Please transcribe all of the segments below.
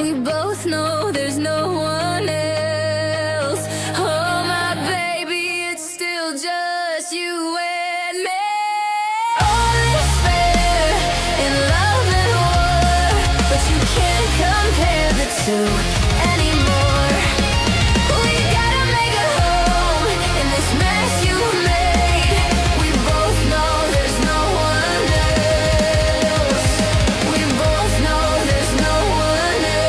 We both know there's no one else. Oh, my baby, it's still just you and me. All is fair in love and war, but you can't compare the two anymore. We gotta make a home in this mess you made. We both know there's no one else. We both know there's no one else.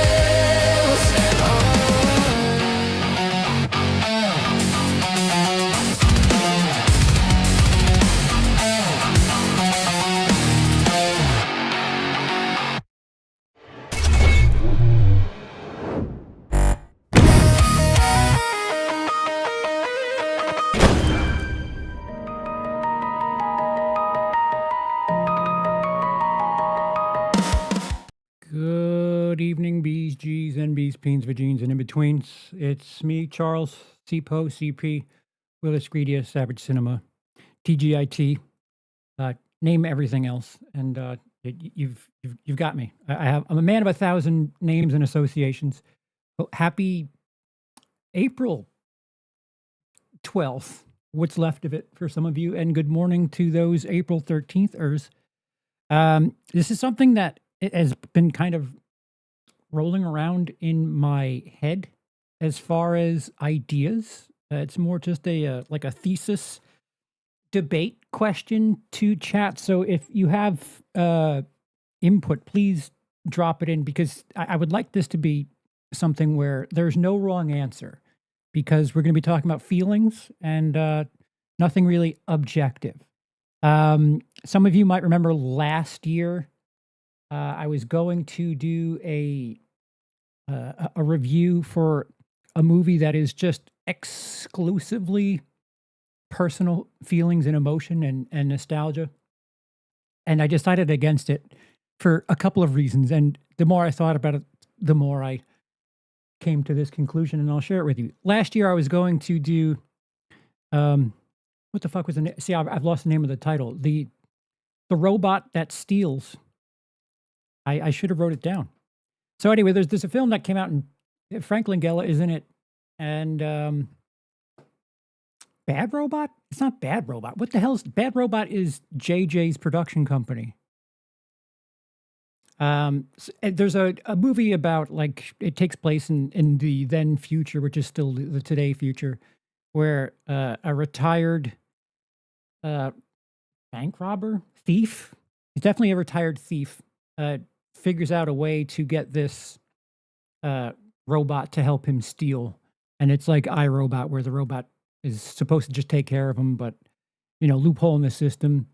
Good evening, B's, G's, NB's, Peens, Vagines, and in-betweens. It's me, Charles, CPO, CP, WILIscredia, Savage Cinema, TGIT, name everything else, and you've got me. I'm a man of 1,000 names and associations. Oh, happy April 12th, what's left of it for some of you, and good morning to those April 13th-ers. This is something that it has been kind of rolling around in my head as far as ideas. It's more just a like a thesis debate question to chat. So if you have input, please drop it in, because I would like this to be something where there's no wrong answer, because we're going to be talking about feelings and nothing really objective. Some of you might remember last year, I was going to do a review for a movie that is just exclusively personal feelings and emotion and nostalgia. And I decided against it for a couple of reasons. And the more I thought about it, the more I came to this conclusion, and I'll share it with you. Last year, I was going to do, what the fuck was the name? See, I've lost the name of the title. The robot that steals. I should have wrote it down. So anyway, there's a film that came out, and Frank Langella is in it, and Bad Robot? It's not Bad Robot. What the hell is Bad Robot? Is JJ's production company. There's a movie about, like, it takes place in the then future, which is still the today future, where a retired bank robber, thief, he's definitely a retired thief, figures out a way to get this robot to help him steal. And it's like iRobot, where the robot is supposed to just take care of him, but, loophole in the system.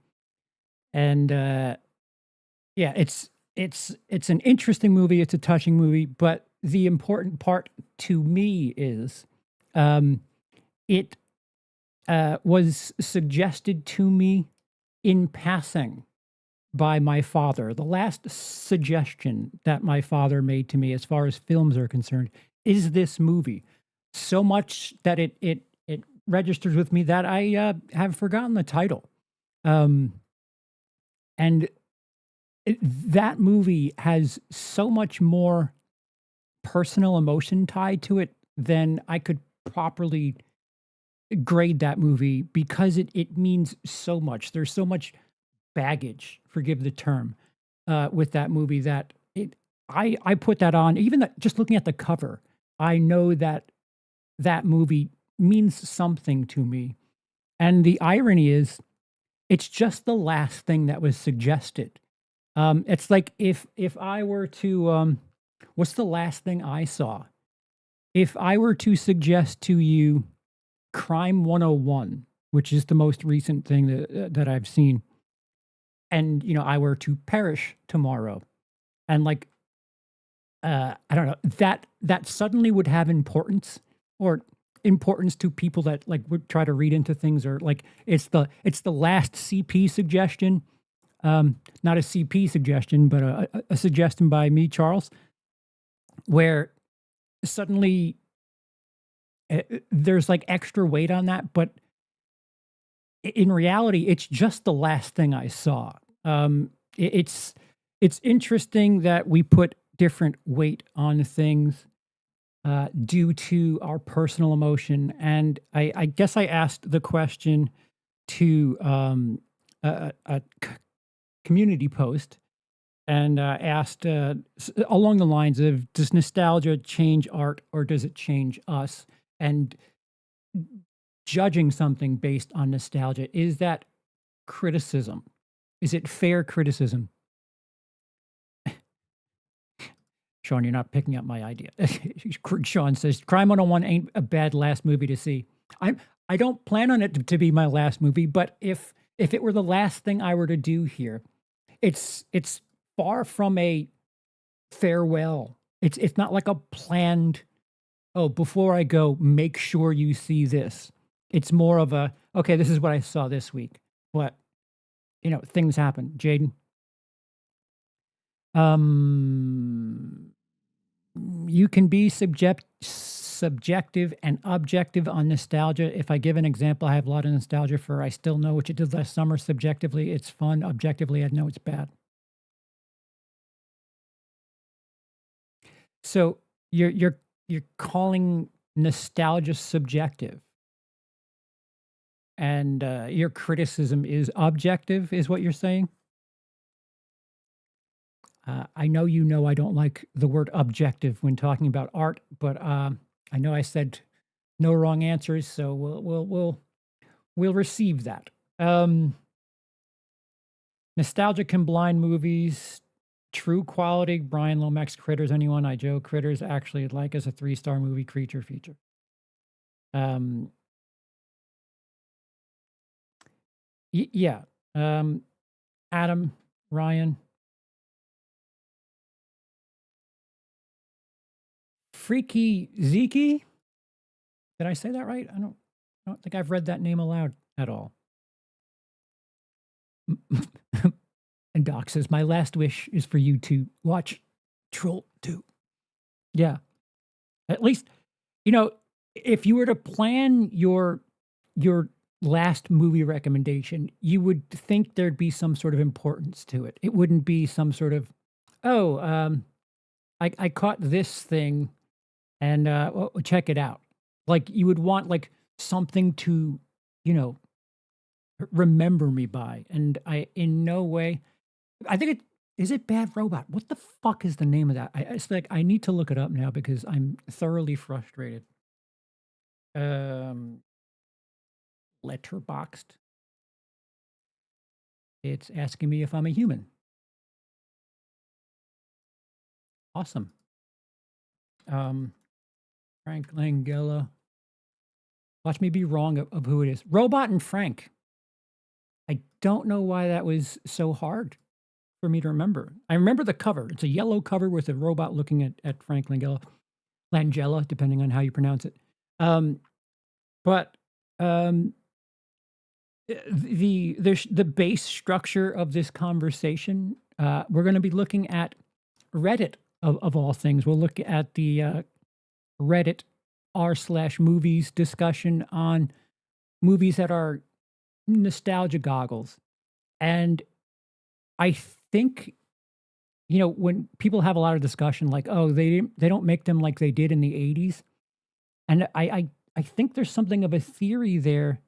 And yeah, it's an interesting movie. It's a touching movie. But the important part to me is it was suggested to me in passing by my father. The last suggestion that my father made to me as far as films are concerned is this movie. So much that it registers with me that I have forgotten the title. And that movie has so much more personal emotion tied to it than I could properly grade that movie, because it means so much. There's so much baggage, forgive the term, with that movie, that I put that on. Even just looking at the cover, I know that movie means something to me. And the irony is, it's just the last thing that was suggested. It's like if I were to, what's the last thing I saw? If I were to suggest to you Crime 101, which is the most recent thing that I've seen, and I were to perish tomorrow, and like I don't know, that suddenly would have importance, or importance to people that like would try to read into things, or like it's the last CP suggestion, not a CP suggestion, but a suggestion by me, Charles, where suddenly there's like extra weight on that, but in reality, it's just the last thing I saw. It's interesting that we put different weight on things due to our personal emotion. And I guess I asked the question to a community post and asked along the lines of, does nostalgia change art or does it change us? And judging something based on nostalgia, is that criticism? Is it fair criticism? Sean, you're not picking up my idea. Sean says, Crime 101 ain't a bad last movie to see. I don't plan on it to be my last movie, but if it were the last thing I were to do here, it's far from a farewell. It's not like a planned, oh, before I go, make sure you see this. It's more of a, okay, this is what I saw this week. But, things happen. Jaden? You can be subjective and objective on nostalgia. If I give an example, I have a lot of nostalgia for I Still Know What You Did Last Summer. Subjectively, it's fun. Objectively, I know it's bad. So you're calling nostalgia subjective, and your criticism is objective, is what you're saying? I know I don't like the word objective when talking about art, but I know I said no wrong answers, so we'll receive that. Nostalgia can blind movies. True quality. Brian Lomax, Critters. Anyone? I Joe. Critters actually like as a 3-star movie creature feature. Yeah. Adam, Ryan. Freaky Zeke? Did I say that right? I don't think I've read that name aloud at all. And Doc says, my last wish is for you to watch Troll 2. Yeah. At least, if you were to plan your last movie recommendation, you would think there'd be some sort of importance to it. It wouldn't be some sort of, I caught this thing and well, check it out. Like you would want like something to, remember me by. And I in no way, I think is it Bad Robot? What the fuck is the name of that? It's like I need to look it up now because I'm thoroughly frustrated. Letterboxed. It's asking me if I'm a human. Awesome. Frank Langella. Watch me be wrong of who it is. Robot and Frank. I don't know why that was so hard for me to remember. I remember the cover. It's a yellow cover with a robot looking at Frank Langella. Langella, depending on how you pronounce it. But the base structure of this conversation, we're going to be looking at Reddit of all things. We'll look at the Reddit r/movies discussion on movies that are nostalgia goggles. And I think, when people have a lot of discussion like, oh, they don't make them like they did in the 80s. And I think there's something of a theory there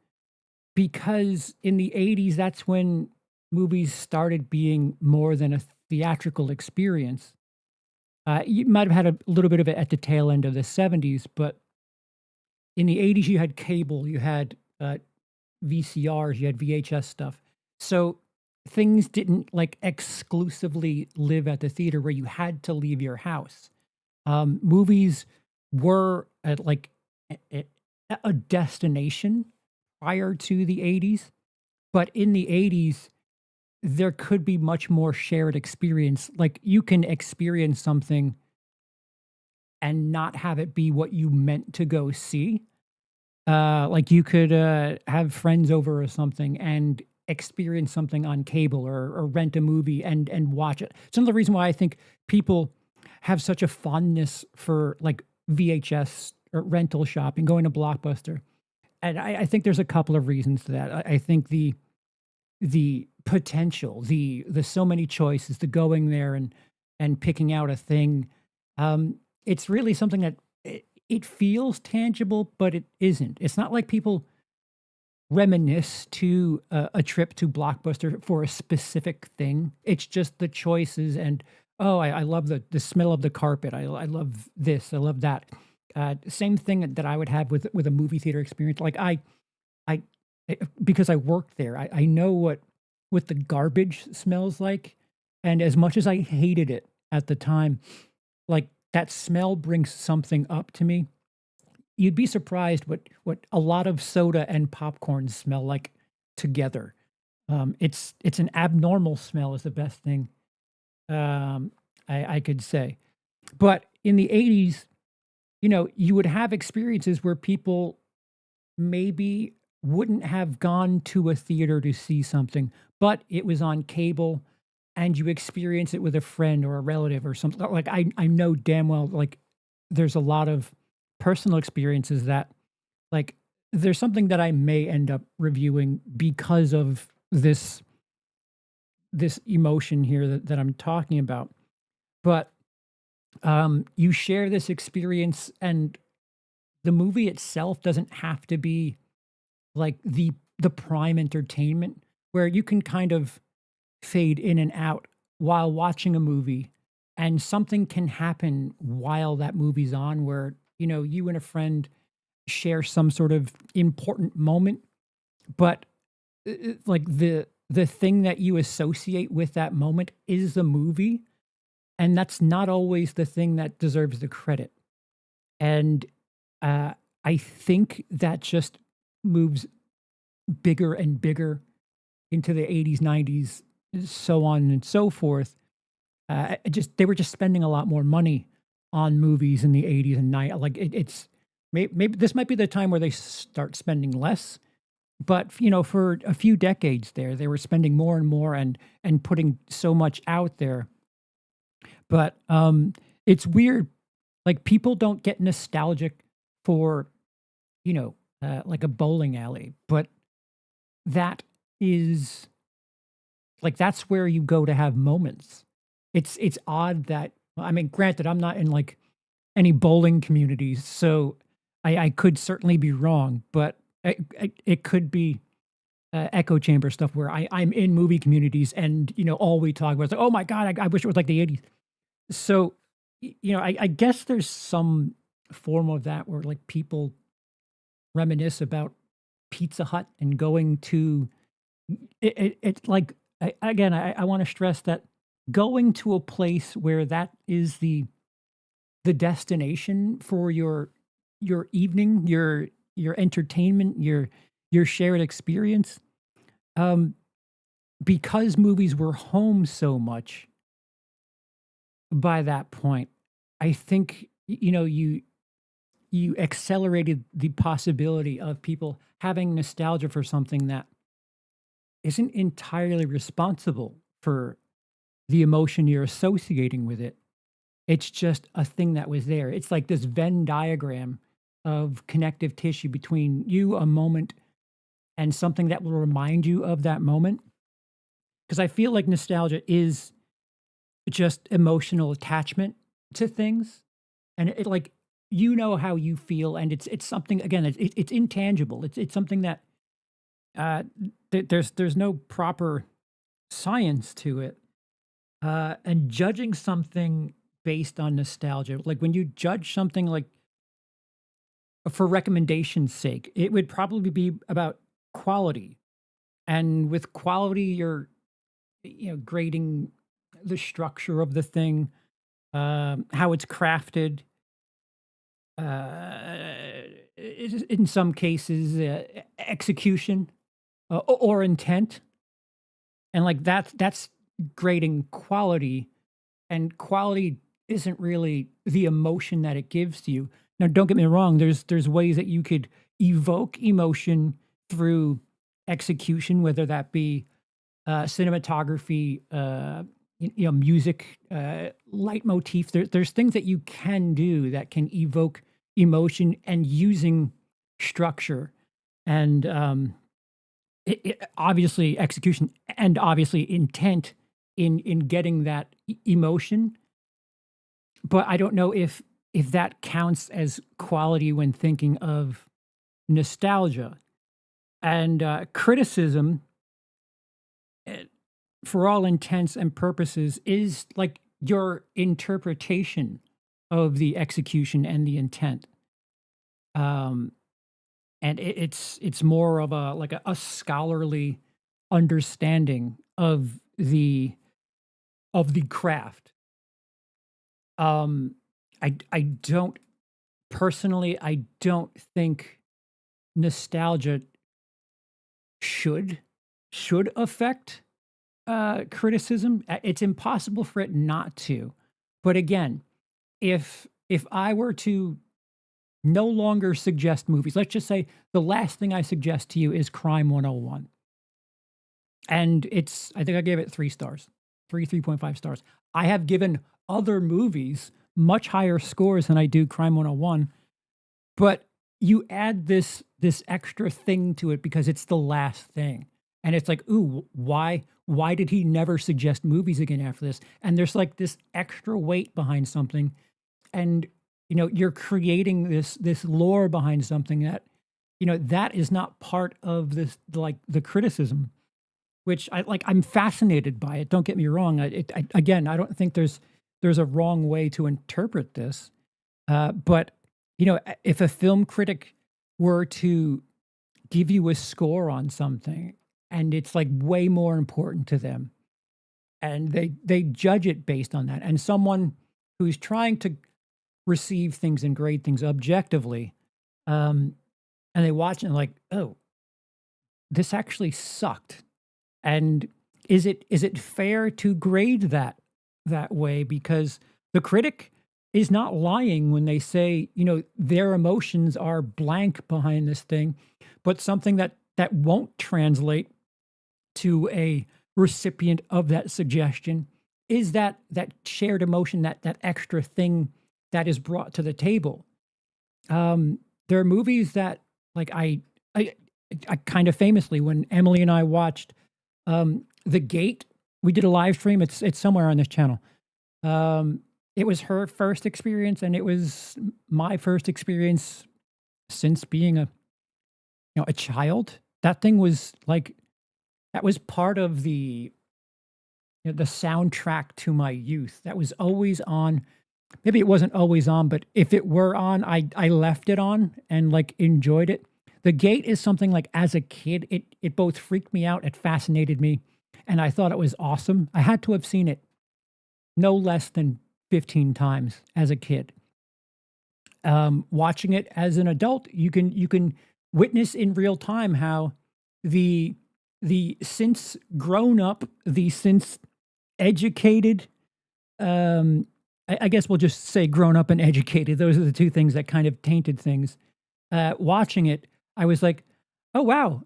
because in the 80s, that's when movies started being more than a theatrical experience. You might have had a little bit of it at the tail end of the 70s, but in the 80s, you had cable, you had VCRs, you had VHS stuff. So things didn't like exclusively live at the theater where you had to leave your house. Movies were at like a destination prior to the 80s, but in the 80s, there could be much more shared experience. Like you can experience something and not have it be what you meant to go see. Like you could have friends over or something and experience something on cable or rent a movie and watch it. Some of the reason why I think people have such a fondness for like VHS or rental shopping, going to Blockbuster. And I think there's a couple of reasons to that. I think the potential, the so many choices, the going there and and picking out a thing. It's really something that it feels tangible, but it isn't. It's not like people reminisce to a trip to Blockbuster for a specific thing. It's just the choices and, "Oh, I love the smell of the carpet. I love this. I love that." Same thing that I would have with a movie theater experience. Like, I because I worked there, I know what the garbage smells like, and as much as I hated it at the time, like, that smell brings something up to me. You'd be surprised what a lot of soda and popcorn smell like together. It's an abnormal smell is the best thing, I could say. But in the '80s, you would have experiences where people maybe wouldn't have gone to a theater to see something, but it was on cable and you experience it with a friend or a relative or something. Like I know damn well like there's a lot of personal experiences that like there's something that I may end up reviewing because of this emotion here that I'm talking about. But you share this experience and the movie itself doesn't have to be like the prime entertainment where you can kind of fade in and out while watching a movie and something can happen while that movie's on where you and a friend share some sort of important moment but like the thing that you associate with that moment is the movie and that's not always the thing that deserves the credit and I think that just moves bigger and bigger into the '80s, '90s, so on and so forth. Just they were just spending a lot more money on movies in the '80s and '90s. Like it's maybe this might be the time where they start spending less. But for a few decades there, they were spending more and more and putting so much out there. But it's weird. Like people don't get nostalgic for like a bowling alley, but that is like that's where you go to have moments. It's odd that I mean, granted, I'm not in like any bowling communities, so I could certainly be wrong, but it could be echo chamber stuff where I'm in movie communities and all we talk about is like, oh my god, I wish it was like the '80s. So I guess there's some form of that where like people reminisce about Pizza Hut and going to it's like again I want to stress that going to a place where that is the destination for your evening, your entertainment, your shared experience, um, because movies were home so much by that point, I think, you accelerated the possibility of people having nostalgia for something that isn't entirely responsible for the emotion you're associating with it. It's just a thing that was there. It's like this Venn diagram of connective tissue between you, a moment, and something that will remind you of that moment. Because I feel like nostalgia is just emotional attachment to things, and it like how you feel, and it's something again. It's intangible. It's something that uh, there's no proper science to it, and judging something based on nostalgia, like when you judge something like for recommendation's sake, it would probably be about quality. And with quality, you're, grading the structure of the thing, how it's crafted, in some cases, execution or intent. And like that's grading quality, and quality isn't really the emotion that it gives to you. Now, don't get me wrong. There's ways that you could evoke emotion through execution, whether that be cinematography, music, leitmotif. There's things that you can do that can evoke emotion and using structure and obviously execution and obviously intent in getting that emotion. but I don't know if that counts as quality when thinking of nostalgia. And criticism, eh, for all intents and purposes, is like your interpretation of the execution and the intent. Um, and it's more of a like a scholarly understanding of the craft. Um, I don't personally, I don't think nostalgia should should affect criticism. It's impossible for it not to. But again, if I were to no longer suggest movies, let's just say the last thing I suggest to you is Crime 101. And it's I think I gave it 3 stars, 3.5 stars. I have given other movies much higher scores than I do Crime 101, but you add this extra thing to it because it's the last thing. And it's like, "Ooh, why did he never suggest movies again after this?" And there's like this extra weight behind something, and you're creating this lore behind something that that is not part of this, like, the criticism, which I'm fascinated by it. Don't get me wrong. Again, I don't think there's a wrong way to interpret this. But if a film critic were to give you a score on something, and it's like way more important to them, and they judge it based on that, and someone who's trying to receive things and grade things objectively, um, and they watch it and like, oh, this actually sucked. And is it fair to grade that way? Because the critic is not lying when they say, their emotions are blank behind this thing, but something that won't translate to a recipient of that suggestion is that shared emotion, that extra thing that is brought to the table. There are movies that like I kind of famously, when Emily and I watched The Gate, we did a live stream. It's somewhere on this channel. It was her first experience, and it was my first experience since being a child. That thing was like that was part of the soundtrack to my youth. That was always on. Maybe it wasn't always on, but if it were on, I left it on and like enjoyed it. The Gate is something like as a kid, it both freaked me out, it fascinated me, and I thought it was awesome. I had to have seen it no less than 15 times as a kid. Watching it as an adult, you can witness in real time how the since grown up, the since educated, I guess we'll just say grown up and educated. Those are the two things that kind of tainted things. Watching it, I was like, "Oh wow,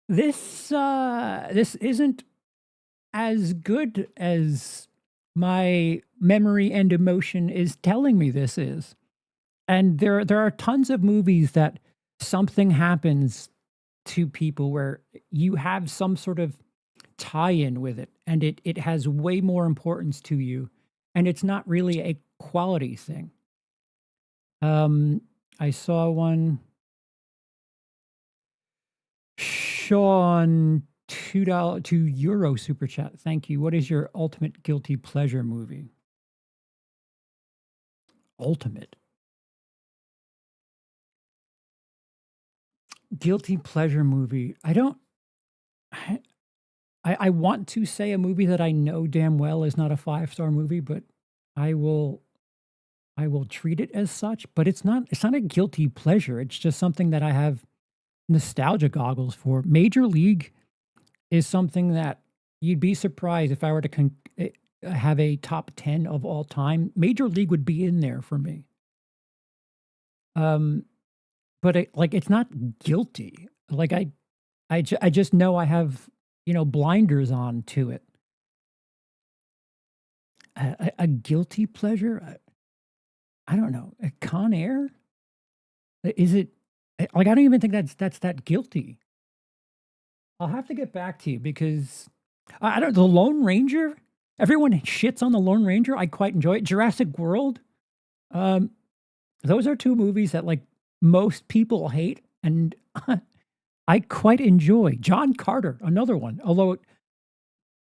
this isn't as good as my memory and emotion is telling me this is." And there are tons of movies that something happens to people where you have some sort of tie-in with it, and it has way more importance to you, and it's not really a quality thing. Um, I saw one, Sean, €2 super chat. Thank you. What is your ultimate guilty pleasure movie? Ultimate guilty pleasure movie. I don't. I, I want to say a movie that I know damn well is not a 5-star movie, but I will I will treat it as such. But it's not a guilty pleasure. It's just something that I have nostalgia goggles for. Major League is something that you'd be surprised if I were to have a top 10 of all time. Major League would be in there for me. Um, but it's not guilty. Like I just know I have blinders on to it. A guilty pleasure? I don't know. A Con Air? Is it like I don't even think that's that guilty. I'll have to get back to you because I don't. The Lone Ranger. Everyone shits on the Lone Ranger. I quite enjoy it. Jurassic World. Um, those are two movies that like most people hate, and I quite enjoy. John Carter, another one. Although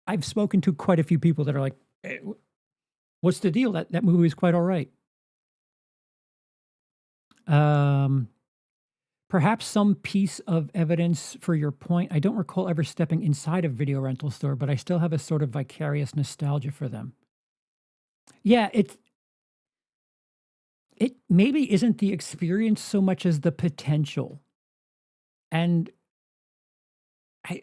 I've spoken to quite a few people that are like, "What's the deal? That movie is quite all right." Um, Perhaps some piece of evidence for your point. I don't recall ever stepping inside a video rental store, but I still have a sort of vicarious nostalgia for them. Yeah, it maybe isn't the experience so much as the potential. And I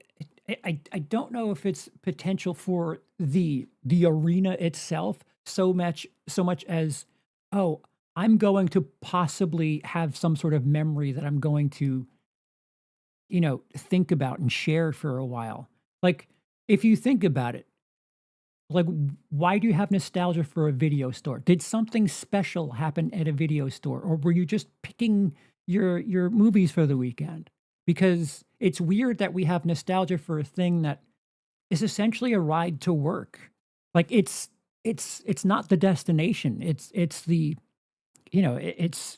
I don't know if it's potential for the arena itself so much as, "Oh, I'm going to possibly have some sort of memory that I'm going to, think about and share for a while." Like, if you think about it, like, why do you have nostalgia for a video store? Did something special happen at a video store, or were you just picking your movies for the weekend? Because it's weird that we have nostalgia for a thing that is essentially a ride to work. Like, it's not the destination. It's the it's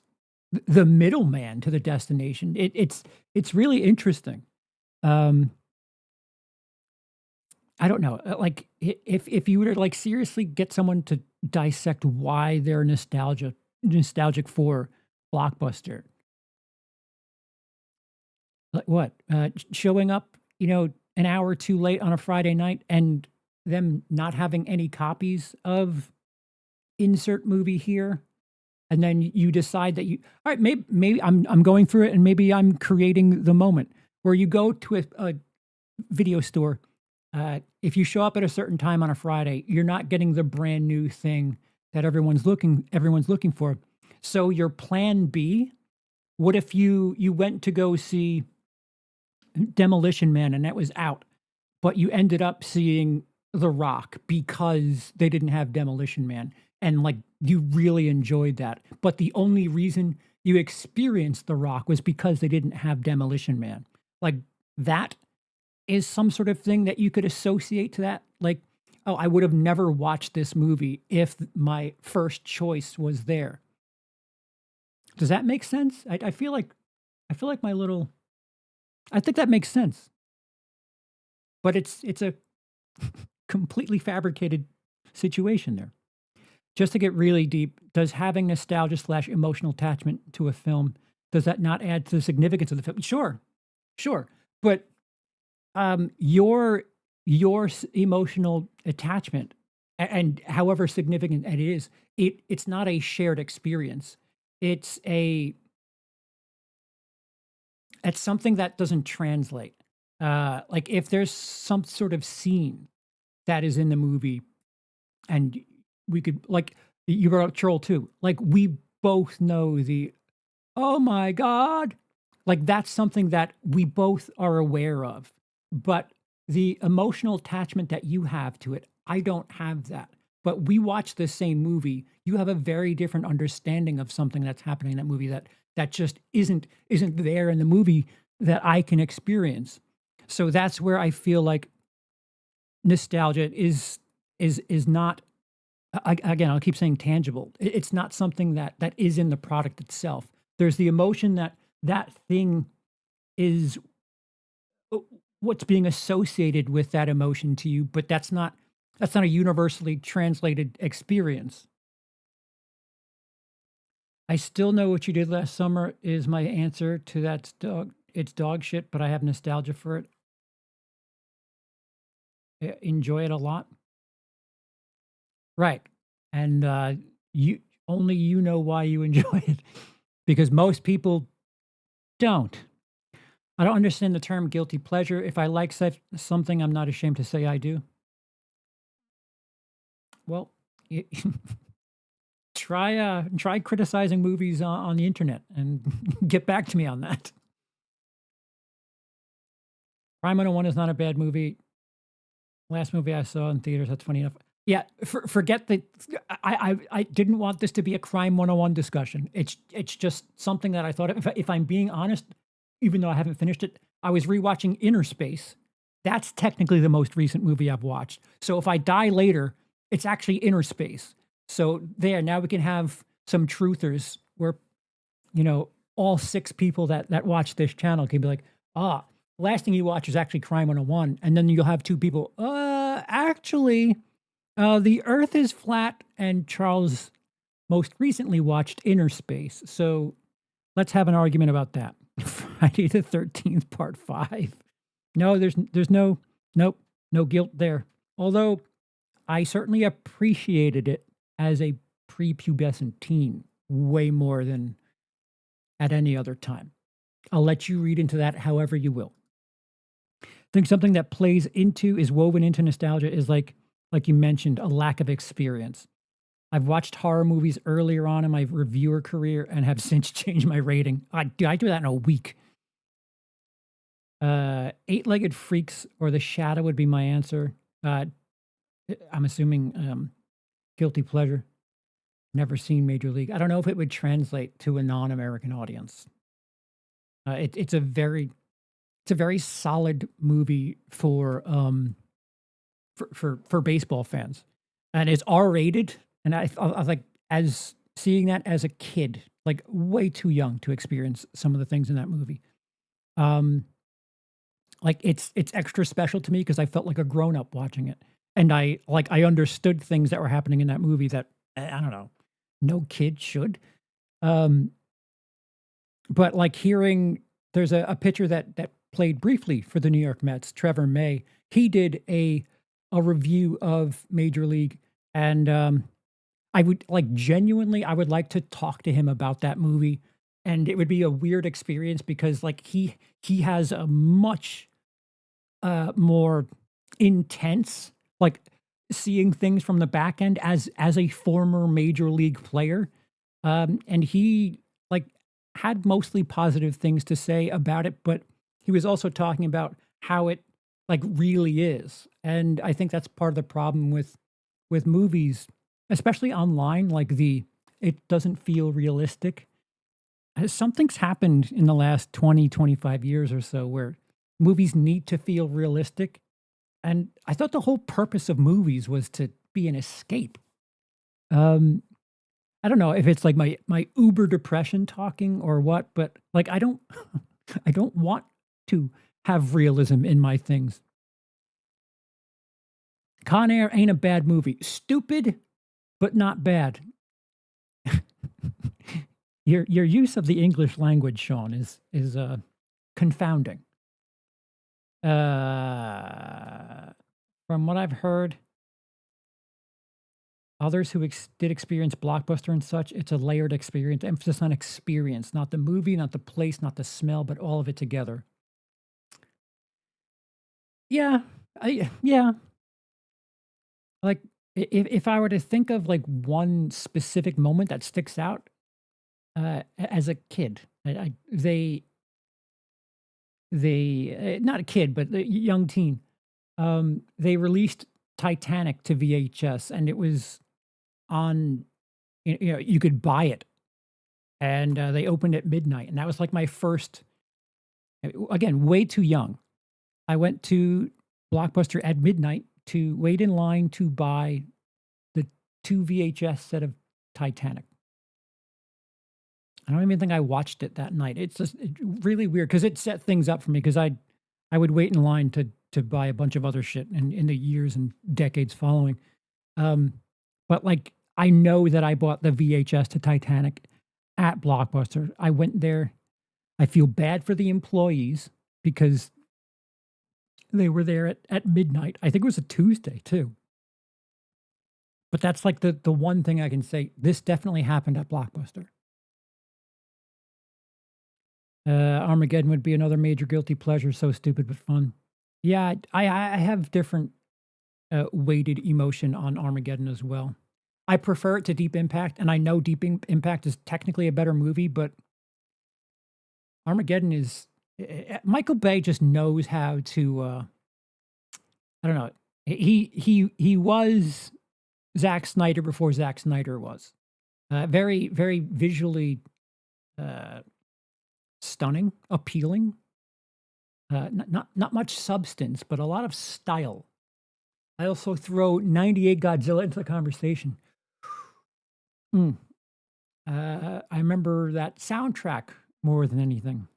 the middleman to the destination. It's really interesting. Um, I don't know, if you were to, like, seriously get someone to dissect why they're nostalgic for Blockbuster, like what? Showing up, an hour too late on a Friday night and them not having any copies of insert movie here, and then you decide that all right, maybe I'm going through it and maybe I'm creating the moment where you go to a video store. If you show up at a certain time on a Friday, you're not getting the brand new thing that everyone's looking for. So your plan B, what if you went to go see Demolition Man and that was out, but you ended up seeing The Rock because they didn't have Demolition Man, and like you really enjoyed that. But the only reason you experienced The Rock was because they didn't have Demolition Man. Like, that is some sort of thing that you could associate to that. Like, oh, I would have never watched this movie if my first choice was there. Does that make sense? I feel like my little I think that makes sense. But it's a completely fabricated situation there. Just to get really deep, does having nostalgia slash emotional attachment to a film, does that not add to the significance of the film? Sure, sure. But your emotional attachment, and however significant it is, it's not a shared experience. It's a it's something that doesn't translate. Like, if there's some sort of scene that is in the movie, and we could, like, you brought up Troll 2, like, we both know the, "Oh my god." Like, that's something that we both are aware of, but the emotional attachment that you have to it, I don't have that. But we watch the same movie, you have a very different understanding of something that's happening in that movie that just isn't there in the movie that I can experience. So that's where I feel like nostalgia is not, again, I'll keep saying tangible. It's not something that is in the product itself. There's the emotion that thing is, what's being associated with that emotion to you, but that's not a universally translated experience. I still know what you did last summer is my answer to that dog. It's dog shit, but I have nostalgia for it. Enjoy it a lot. Right. And you only you know why you enjoy it, because most people don't. I don't understand the term guilty pleasure. If I like something, I'm not ashamed to say I do. Well, y- try criticizing movies on the internet and get back to me on that. Crime 101 is not a bad movie. Last movie I saw in theaters, that's funny enough. Yeah, forget the I didn't want this to be a Crime 101 discussion. It's just something that I thought, if I'm being honest, even though I haven't finished it, I was rewatching Inner Space, That's technically the most recent movie I've watched. So if I die later, it's actually inner space. So there, now we can have some truthers where, you know, all 6 people that watch this channel can be like, ah, last thing you watch is actually Crime 101. And then you'll have 2 people, actually, the earth is flat, and Charles most recently watched Inner Space. So let's have an argument about that. Friday the 13th, part 5. No, there's nope, no guilt there. Although I certainly appreciated it as a prepubescent teen way more than at any other time. I'll let you read into that however you will. I think something that plays into is woven into nostalgia is like you mentioned, a lack of experience. I've watched horror movies earlier on in my reviewer career and have since changed my rating. I do that in a week. Eight-Legged Freaks or The Shadow would be my answer. I'm assuming guilty pleasure. Never seen Major League. I don't know if it would translate to a non-American audience. It's a very solid movie for baseball fans, and it's R-rated. And I was like, as seeing that as a kid, like way too young to experience some of the things in that movie. Like it's extra special to me because I felt like a grown up watching it, and I understood things that were happening in that movie that I don't know, no kid should. But like hearing there's a pitcher that played briefly for the New York Mets, Trevor May. He did a review of Major League, and I would like genuinely, I would like to talk to him about that movie, and it would be a weird experience because like he has a much more intense, like seeing things from the back end as a former major league player, and he like had mostly positive things to say about it, but he was also talking about how it like really is, and I think that's part of the problem with movies, especially online, like it doesn't feel realistic. Something's happened in the last 20, 25 years or so where movies need to feel realistic. And I thought the whole purpose of movies was to be an escape. Um, I don't know if it's like my uber depression talking or what, but like I don't I don't want to have realism in my things. Con Air ain't a bad movie. Stupid, but not bad. Your use of the English language, Sean, is confounding. From what I've heard, others who did experience Blockbuster and such, it's a layered experience. Emphasis on experience, not the movie, not the place, not the smell, but all of it together. Yeah, yeah. Like if I were to think of like one specific moment that sticks out, as a kid, they not a kid, but a young teen, they released Titanic to VHS, and it was on, you know, you could buy it, and they opened at midnight, and that was like my first. Again, way too young. I went to Blockbuster at midnight to wait in line to buy the 2 VHS set of Titanic. I don't even think I watched it that night. It's just really weird because it set things up for me because I would wait in line to buy a bunch of other shit in the years and decades following. But like I know that I bought the VHS to Titanic at Blockbuster. I went there. I feel bad for the employees because they were there at midnight. I think it was a Tuesday too. But that's like the one thing I can say. This definitely happened at Blockbuster. Armageddon would be another major guilty pleasure. So stupid but fun. Yeah, I have different weighted emotion on Armageddon as well. I prefer it to Deep Impact, and I know Impact is technically a better movie, but Armageddon is Michael Bay just knows how to. I don't know. He was Zack Snyder before Zack Snyder was. Very very visually stunning, appealing. Not much substance, but a lot of style. I also throw 98 Godzilla into the conversation. Mm. I remember that soundtrack more than anything.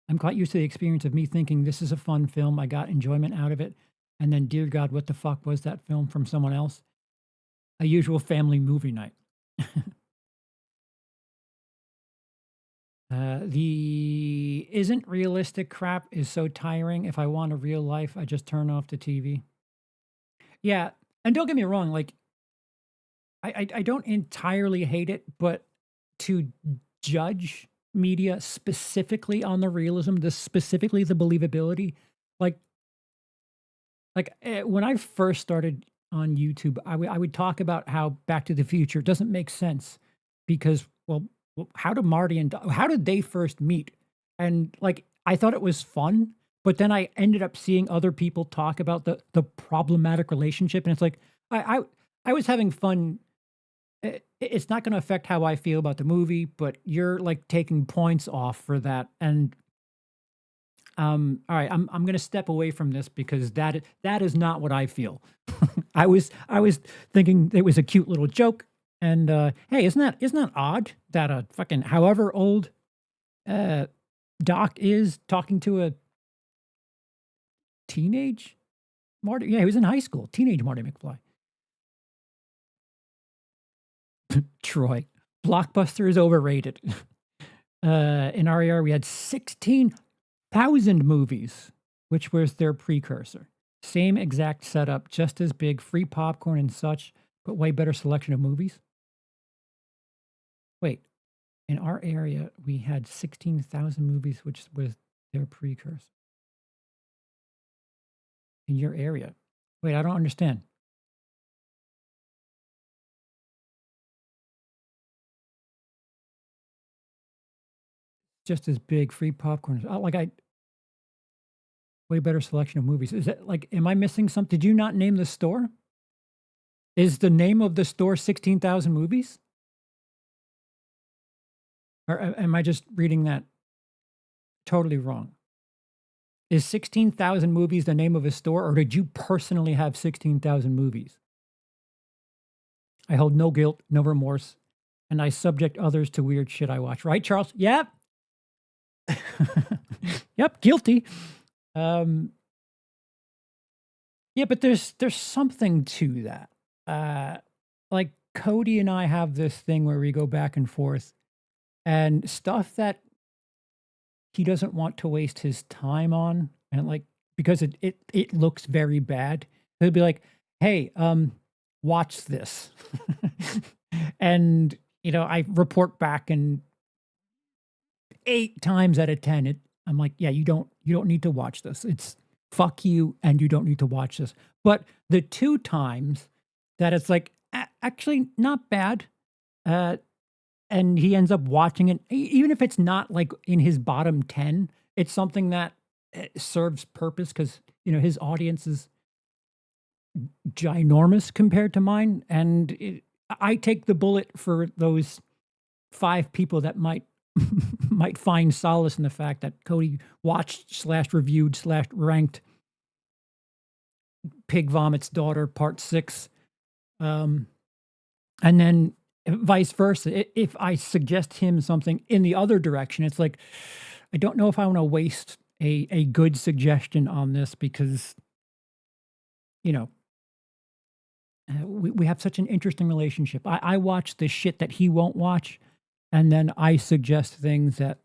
I'm quite used to the experience of me thinking this is a fun film. I got enjoyment out of it. And then, dear God, what the fuck was that film from someone else? A usual family movie night. The isn't realistic crap is so tiring. If I want a real life, I just turn off the TV. Yeah. And don't get me wrong, like, I don't entirely hate it, but to judge media specifically on the realism, specifically the believability, like when I first started on YouTube, I would talk about how Back to the Future doesn't make sense because, well, how did Marty and how did they first meet? And like, I thought it was fun, but then I ended up seeing other people talk about the problematic relationship, and it's like I was having fun. It's not going to affect how I feel about the movie, but you're like taking points off for that, and all right, I'm gonna step away from this because that is not what I feel. I was thinking it was a cute little joke, and hey, isn't that odd that a fucking however old uh, Doc is talking to a teenage Marty? Yeah, he was in high school. Teenage Marty McFly. Troy, Blockbuster is overrated. In RER, we had 16,000 movies, which was their precursor. Same exact setup, just as big, free popcorn and such, but way better selection of movies. Wait, in our area, we had 16,000 movies, which was their precursor. In your area. Wait, I don't understand. Just as big, free popcorn. Way better selection of movies. Is that like, am I missing something? Did you not name the store? Is the name of the store 16,000 movies? Or am I just reading that totally wrong? Is 16,000 movies the name of a store, or did you personally have 16,000 movies? I hold no guilt, no remorse, and I subject others to weird shit I watch. Right, Charles? Yep. Yep, guilty. Yeah, but there's something to that. Like Cody and I have this thing where we go back and forth, and stuff that he doesn't want to waste his time on, and like because it looks very bad. He'll be like, "Hey, watch this," and I report back, and 8 times out of 10, I'm like, "Yeah, you don't need to watch this. It's fuck you, and you don't need to watch this." But the 2 times that it's like actually not bad, uh, and he ends up watching it, even if it's not like in his bottom 10, it's something that serves purpose because his audience is ginormous compared to mine, and I take the bullet for those 5 people that might find solace in the fact that Cody watched slash reviewed slash ranked Pig Vomits Daughter Part 6. And then vice versa. If I suggest him something in the other direction, it's like, I don't know if I want to waste a good suggestion on this because, we have such an interesting relationship. I watch the shit that he won't watch, and then I suggest things that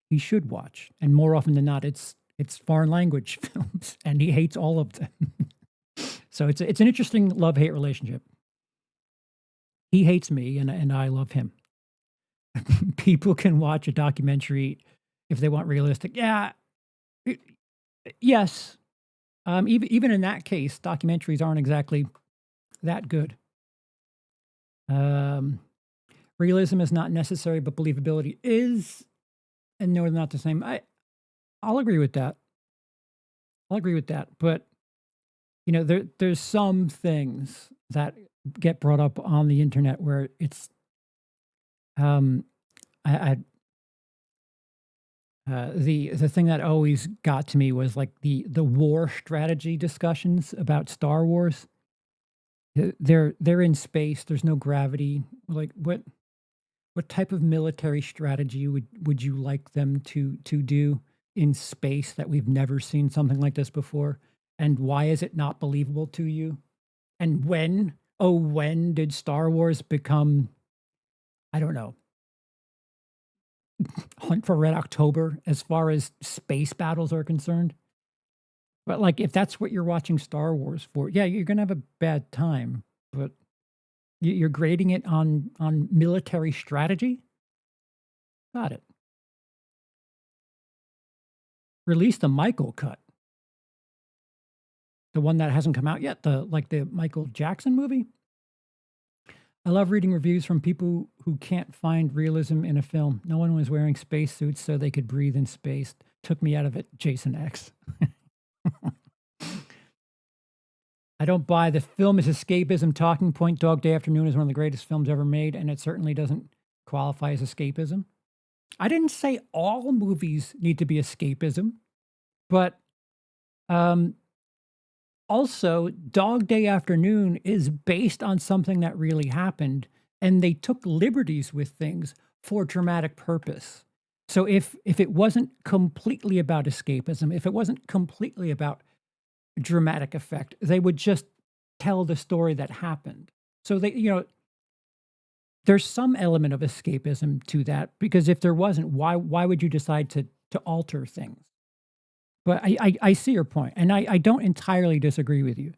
he should watch. And more often than not, it's foreign language films, and he hates all of them. So it's an interesting love-hate relationship. He hates me, and I love him. People can watch a documentary if they want realistic. Yeah, y- yes. Even in that case, documentaries aren't exactly that good. Um, Realism is not necessary, but believability is, and no, they're not the same. I'll agree with that. I'll agree with that. But there's some things that get brought up on the internet where it's um I The thing that always got to me was like the war strategy discussions about Star Wars. They're in space. There's no gravity. Like what type of military strategy would you like them to do in space that we've never seen something like this before? And why is it not believable to you? And when did Star Wars become, I don't know, Hunt for Red October as far as space battles are concerned? But like if that's what you're watching Star Wars for, yeah, you're gonna have a bad time. But you're grading it on military strategy? Got it. Release the Michael cut. The one that hasn't come out yet, the Michael Jackson movie? I love reading reviews from people who can't find realism in a film. No one was wearing spacesuits so they could breathe in space. Took me out of it, Jason X. I don't buy the film is escapism talking point. Dog Day Afternoon is one of the greatest films ever made, and it certainly doesn't qualify as escapism. I didn't say all movies need to be escapism, but also, Dog Day Afternoon is based on something that really happened, and they took liberties with things for dramatic purpose. So if it wasn't completely about escapism, if it wasn't completely about dramatic effect, they would just tell the story that happened. So there's some element of escapism to that, because if there wasn't, why would you decide to alter things? But I see your point, and I don't entirely disagree with you.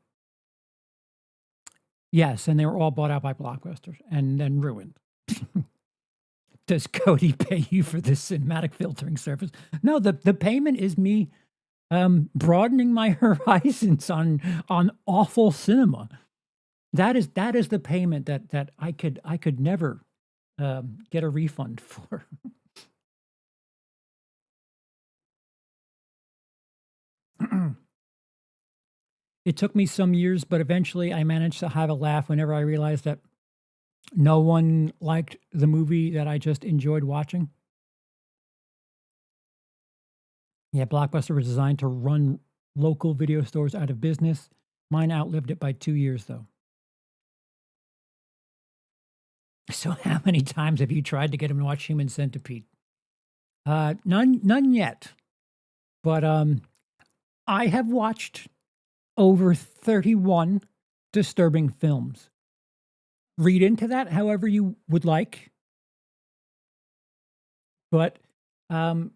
Yes, and they were all bought out by Blockbuster and then ruined. Does Cody pay you for this cinematic filtering service? No, the payment is me broadening my horizons on awful cinema. That is the payment that I could never get a refund for. It took me some years, but eventually I managed to have a laugh whenever I realized that no one liked the movie that I just enjoyed watching. Yeah, Blockbuster was designed to run local video stores out of business. Mine outlived it by 2 years, though. So how many times have you tried to get him to watch Human Centipede? None yet. But I have watched over 31 disturbing films. Read into that however you would like. But I'm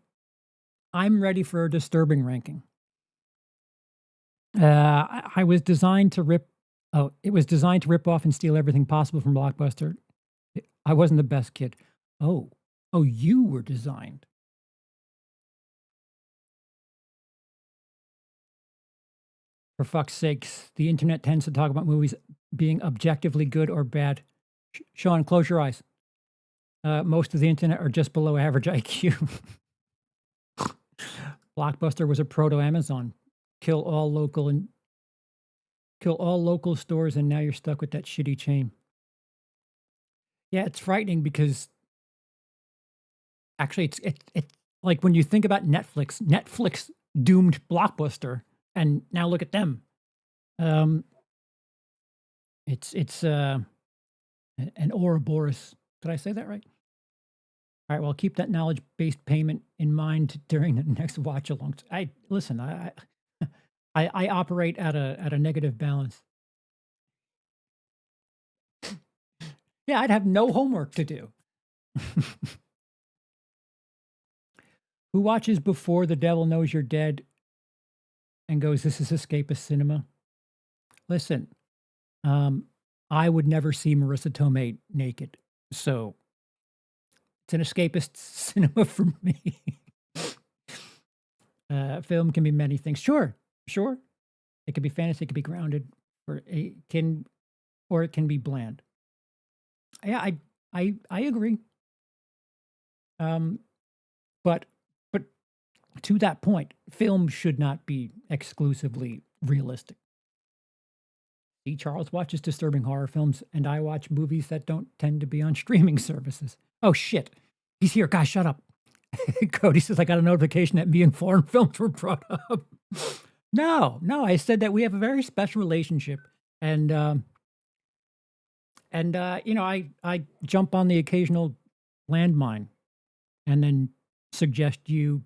ready for a disturbing ranking. I was designed to rip. Oh, it was designed to rip off and steal everything possible from Blockbuster. I wasn't the best kid. Oh, you were designed. For fuck's sakes, the internet tends to talk about movies being objectively good or bad. Sean, close your eyes. Most of the internet are just below average IQ. Blockbuster was a proto-Amazon. Kill all local stores, and now you're stuck with that shitty chain. Yeah, it's frightening because actually it's like when you think about Netflix doomed Blockbuster, and now look at them. It's an Ouroboros. Did I say that right? All right, well, keep that knowledge-based payment in mind during the next watch along. I operate at a negative balance. Yeah, I'd have no homework to do. Who watches Before the Devil Knows You're Dead and goes, "This is escapist cinema"? Listen, I would never see Marissa Tomei naked, so it's an escapist cinema for me. Film can be many things. Sure. It could be fantasy, it could be grounded, or it can be bland. Yeah, I agree. But to that point, film should not be exclusively realistic. See, Charles watches disturbing horror films, and I watch movies that don't tend to be on streaming services. Oh shit, he's here, guys, shut up. Cody says, I got a notification that me and foreign films were brought up. No, no, I said that we have a very special relationship. And, I jump on the occasional landmine and then suggest you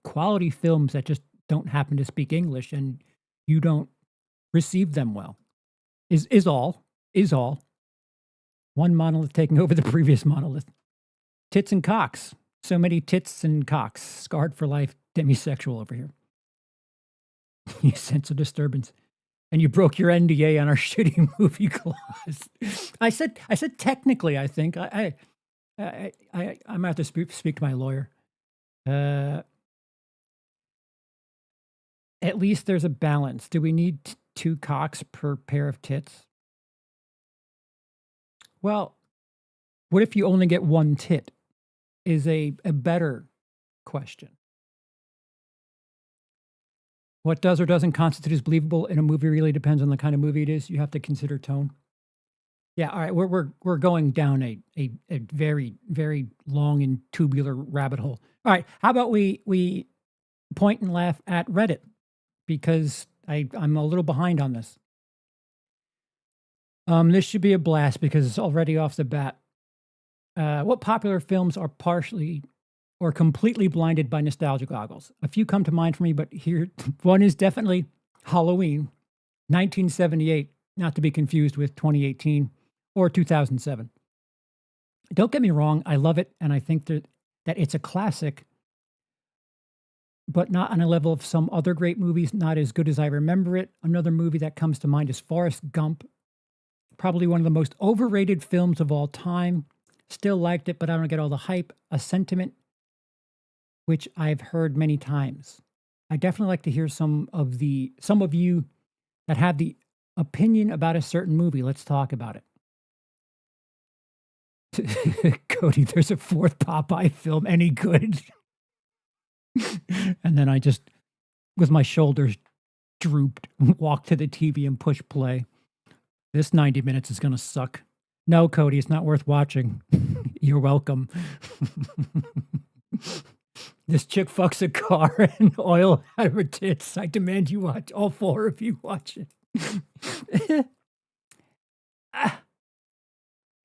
quality films that just don't happen to speak English and you don't receive them well. Is all. One monolith taking over the previous monolith. Tits and cocks. So many tits and cocks. Scarred for life, demisexual over here. You sense a disturbance. And you broke your NDA on our shitty movie clause. I said technically, I think. I'm gonna have to speak to my lawyer. At least there's a balance. Do we need two cocks per pair of tits? Well, what if you only get one tit? Is a better question. What does or doesn't constitute as believable in a movie really depends on the kind of movie it is. You have to consider tone. Yeah, all right. We're going down a very, very long and tubular rabbit hole. All right, how about we point and laugh at Reddit, because I'm a little behind on this. This should be a blast because it's already off the bat. What popular films are partially or completely blinded by nostalgia goggles? A few come to mind for me, but here one is definitely Halloween, 1978, not to be confused with 2018 or 2007. Don't get me wrong, I love it, and I think that it's a classic, but not on a level of some other great movies, not as good as I remember it. Another movie that comes to mind is Forrest Gump, probably one of the most overrated films of all time. Still liked it, but I don't get all the hype. A sentiment which I've heard many times. I definitely like to hear some of you that have the opinion about a certain movie. Let's talk about it. Cody, there's a fourth Popeye film. Any good? And then I just, with my shoulders drooped, walked to the TV and pushed play. This 90 minutes is going to suck. No, Cody, it's not worth watching. You're welcome. This chick fucks a car and oil out of her tits. I demand you watch. All four of you watch it.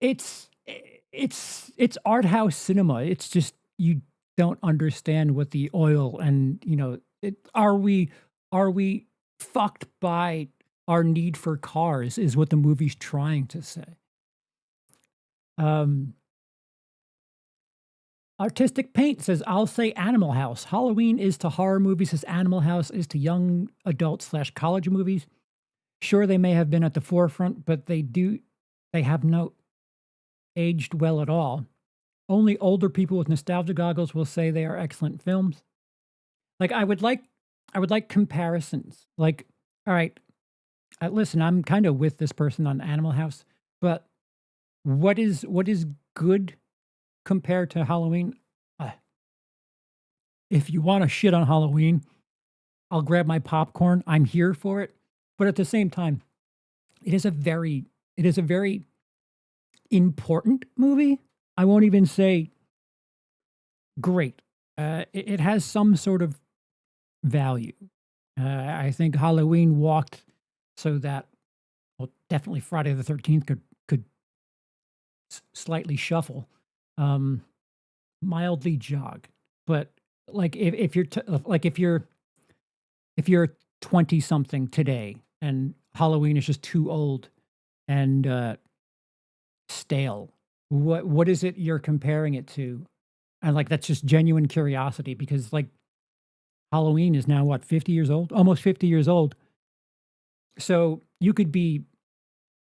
It's art house cinema. It's just you don't understand what the oil and are we fucked by our need for cars is what the movie's trying to say. Artistic Paint says, I'll say Animal House. Halloween is to horror movies as Animal House is to young adult/college movies. Sure, they may have been at the forefront, but they have no aged well at all. Only older people with nostalgia goggles will say they are excellent films. Like, I would like comparisons. Like, all right, listen, I'm kind of with this person on Animal House, but what is good compared to Halloween? If you want to shit on Halloween, I'll grab my popcorn. I'm here for it. But at the same time, it is a very important movie. I won't even say great. It has some sort of value. I think Halloween walked so that, well, definitely Friday the 13th could slightly shuffle, mildly jog. But like if you're 20 something today and Halloween is just too old and stale, what is it you're comparing it to? And like that's just genuine curiosity, because like Halloween is now what, 50 years old, almost 50 years old. So you could be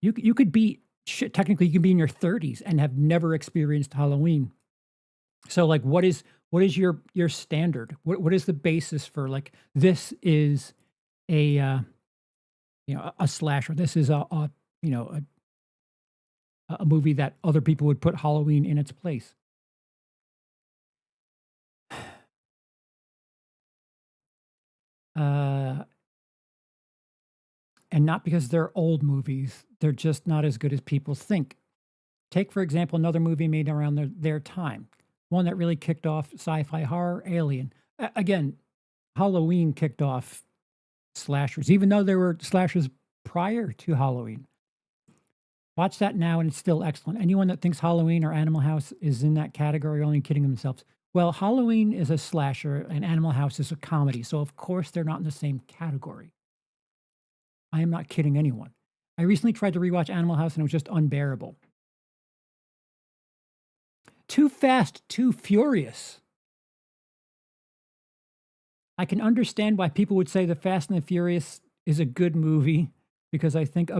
technically you can be in your 30s and have never experienced Halloween. So like what is your standard? What is the basis for like this is a slasher. This is a movie that other people would put Halloween in its place. And not because they're old movies, they're just not as good as people think. Take, for example, another movie made around their time, one that really kicked off sci-fi horror, Alien. Again, Halloween kicked off slashers, even though there were slashers prior to Halloween. Watch that now, and it's still excellent. Anyone that thinks Halloween or Animal House is in that category are only kidding themselves. Well, Halloween is a slasher, and Animal House is a comedy, so of course they're not in the same category. I am not kidding anyone. I recently tried to rewatch Animal House, and it was just unbearable. Too Fast, Too Furious. I can understand why people would say The Fast and the Furious is a good movie, because I think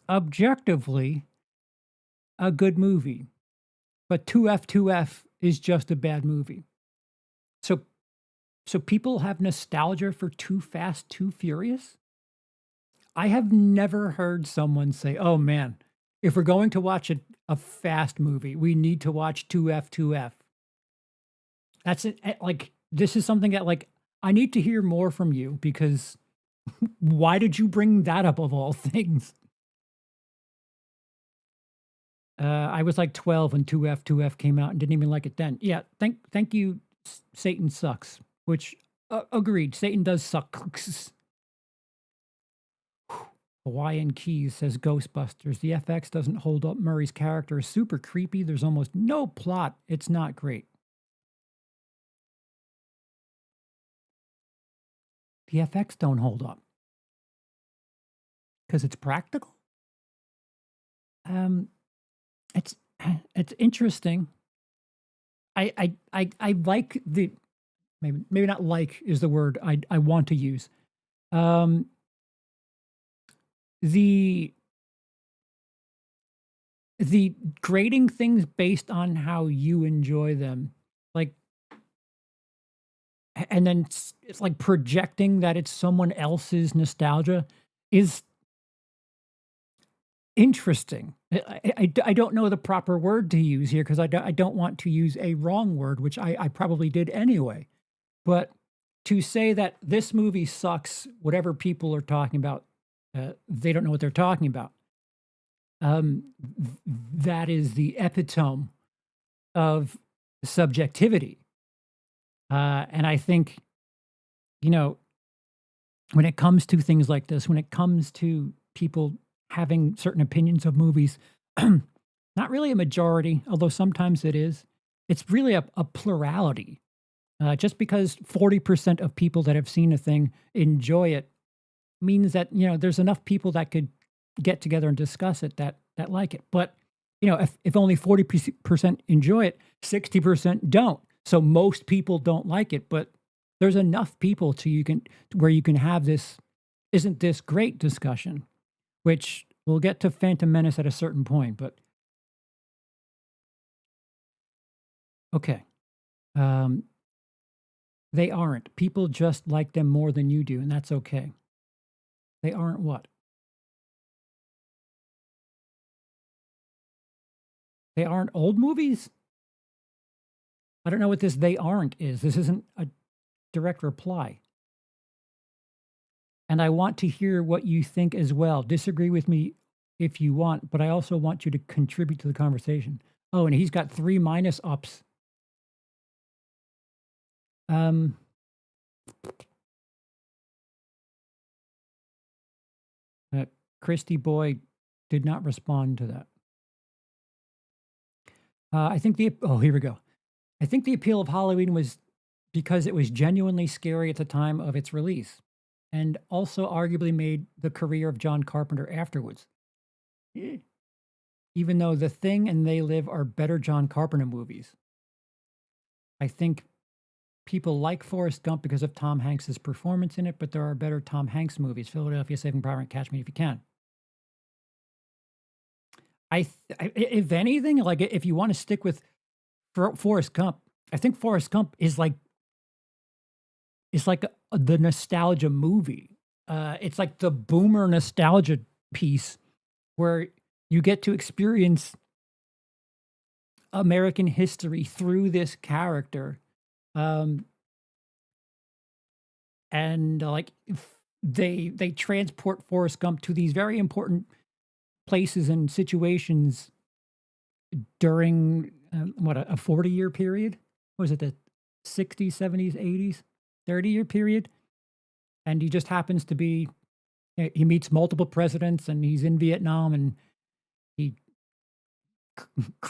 objectively a good movie. But 2F is just a bad movie. So people have nostalgia for Too Fast, Too Furious? I have never heard someone say, "Oh man, if we're going to watch a fast movie, we need to watch 2F." That's it. Like, this is something that, like, I need to hear more from you, because why did you bring that up of all things? I was like 12 when 2F came out and didn't even like it then. Yeah, thank you, Satan sucks, which, agreed, Satan does suck. Hawaiian Keys says Ghostbusters. The FX doesn't hold up. Murray's character is super creepy. There's almost no plot. It's not great. The FX don't hold up because it's practical. It's interesting. I like the, maybe not like is the word I want to use. The grading things based on how you enjoy them, like, and then it's like projecting that it's someone else's nostalgia is interesting. I don't know the proper word to use here, because I don't want to use a wrong word, which I probably did anyway. But to say that this movie sucks, whatever people are talking about, they don't know what they're talking about. That is the epitome of subjectivity. And I think, when it comes to things like this, when it comes to people having certain opinions of movies, not really a majority, although sometimes it is, it's really a plurality. Just because 40% of people that have seen a thing enjoy it means that, there's enough people that could get together and discuss it that like it. But, if only 40% enjoy it, 60% don't. So most people don't like it, but there's enough people where you can have this, isn't this great discussion, which we'll get to Phantom Menace at a certain point, but okay. They aren't. People just like them more than you do, and that's okay. They aren't what? They aren't old movies? I don't know what this "they aren't" is. This isn't a direct reply. And I want to hear what you think as well. Disagree with me if you want, but I also want you to contribute to the conversation. Oh, and he's got 3 minus ups. Christy Boy did not respond to that. I think here we go. I think the appeal of Halloween was because it was genuinely scary at the time of its release, and also arguably made the career of John Carpenter afterwards. Even though The Thing and They Live are better John Carpenter movies, I think people like Forrest Gump because of Tom Hanks's performance in it, but there are better Tom Hanks movies. Philadelphia, Saving Private Ryan, Catch Me If You Can. If anything, like, if you want to stick with Forrest Gump, I think Forrest Gump is like the nostalgia movie. It's like the boomer nostalgia piece where you get to experience American history through this character. And like they transport Forrest Gump to these very important places and situations during what, a 40-year period? Was it the 60s, 70s, 80s, 30-year period? And he just happens to be, he meets multiple presidents and he's in Vietnam and he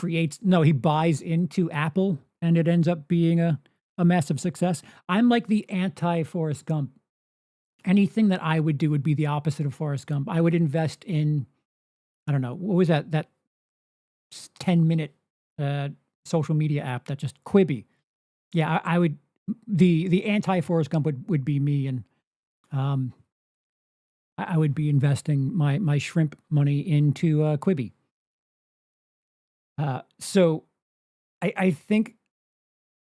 he buys into Apple and it ends up being a massive success. I'm like the anti Forrest Gump. Anything that I would do would be the opposite of Forrest Gump. I would invest in, I don't know, what was that 10-minute social media app that just Quibi. Yeah, I would, the anti Forrest Gump would be me, and um, I would be investing my shrimp money into Quibi. So I think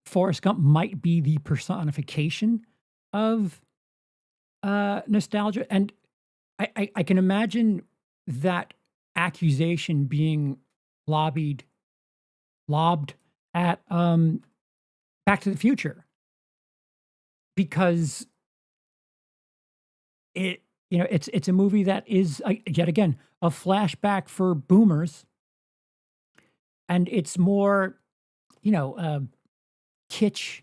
Forrest Gump might be the personification of nostalgia, and I can imagine that accusation being lobbed at Back to the Future, because it's a movie that is yet again a flashback for boomers, and it's more kitsch,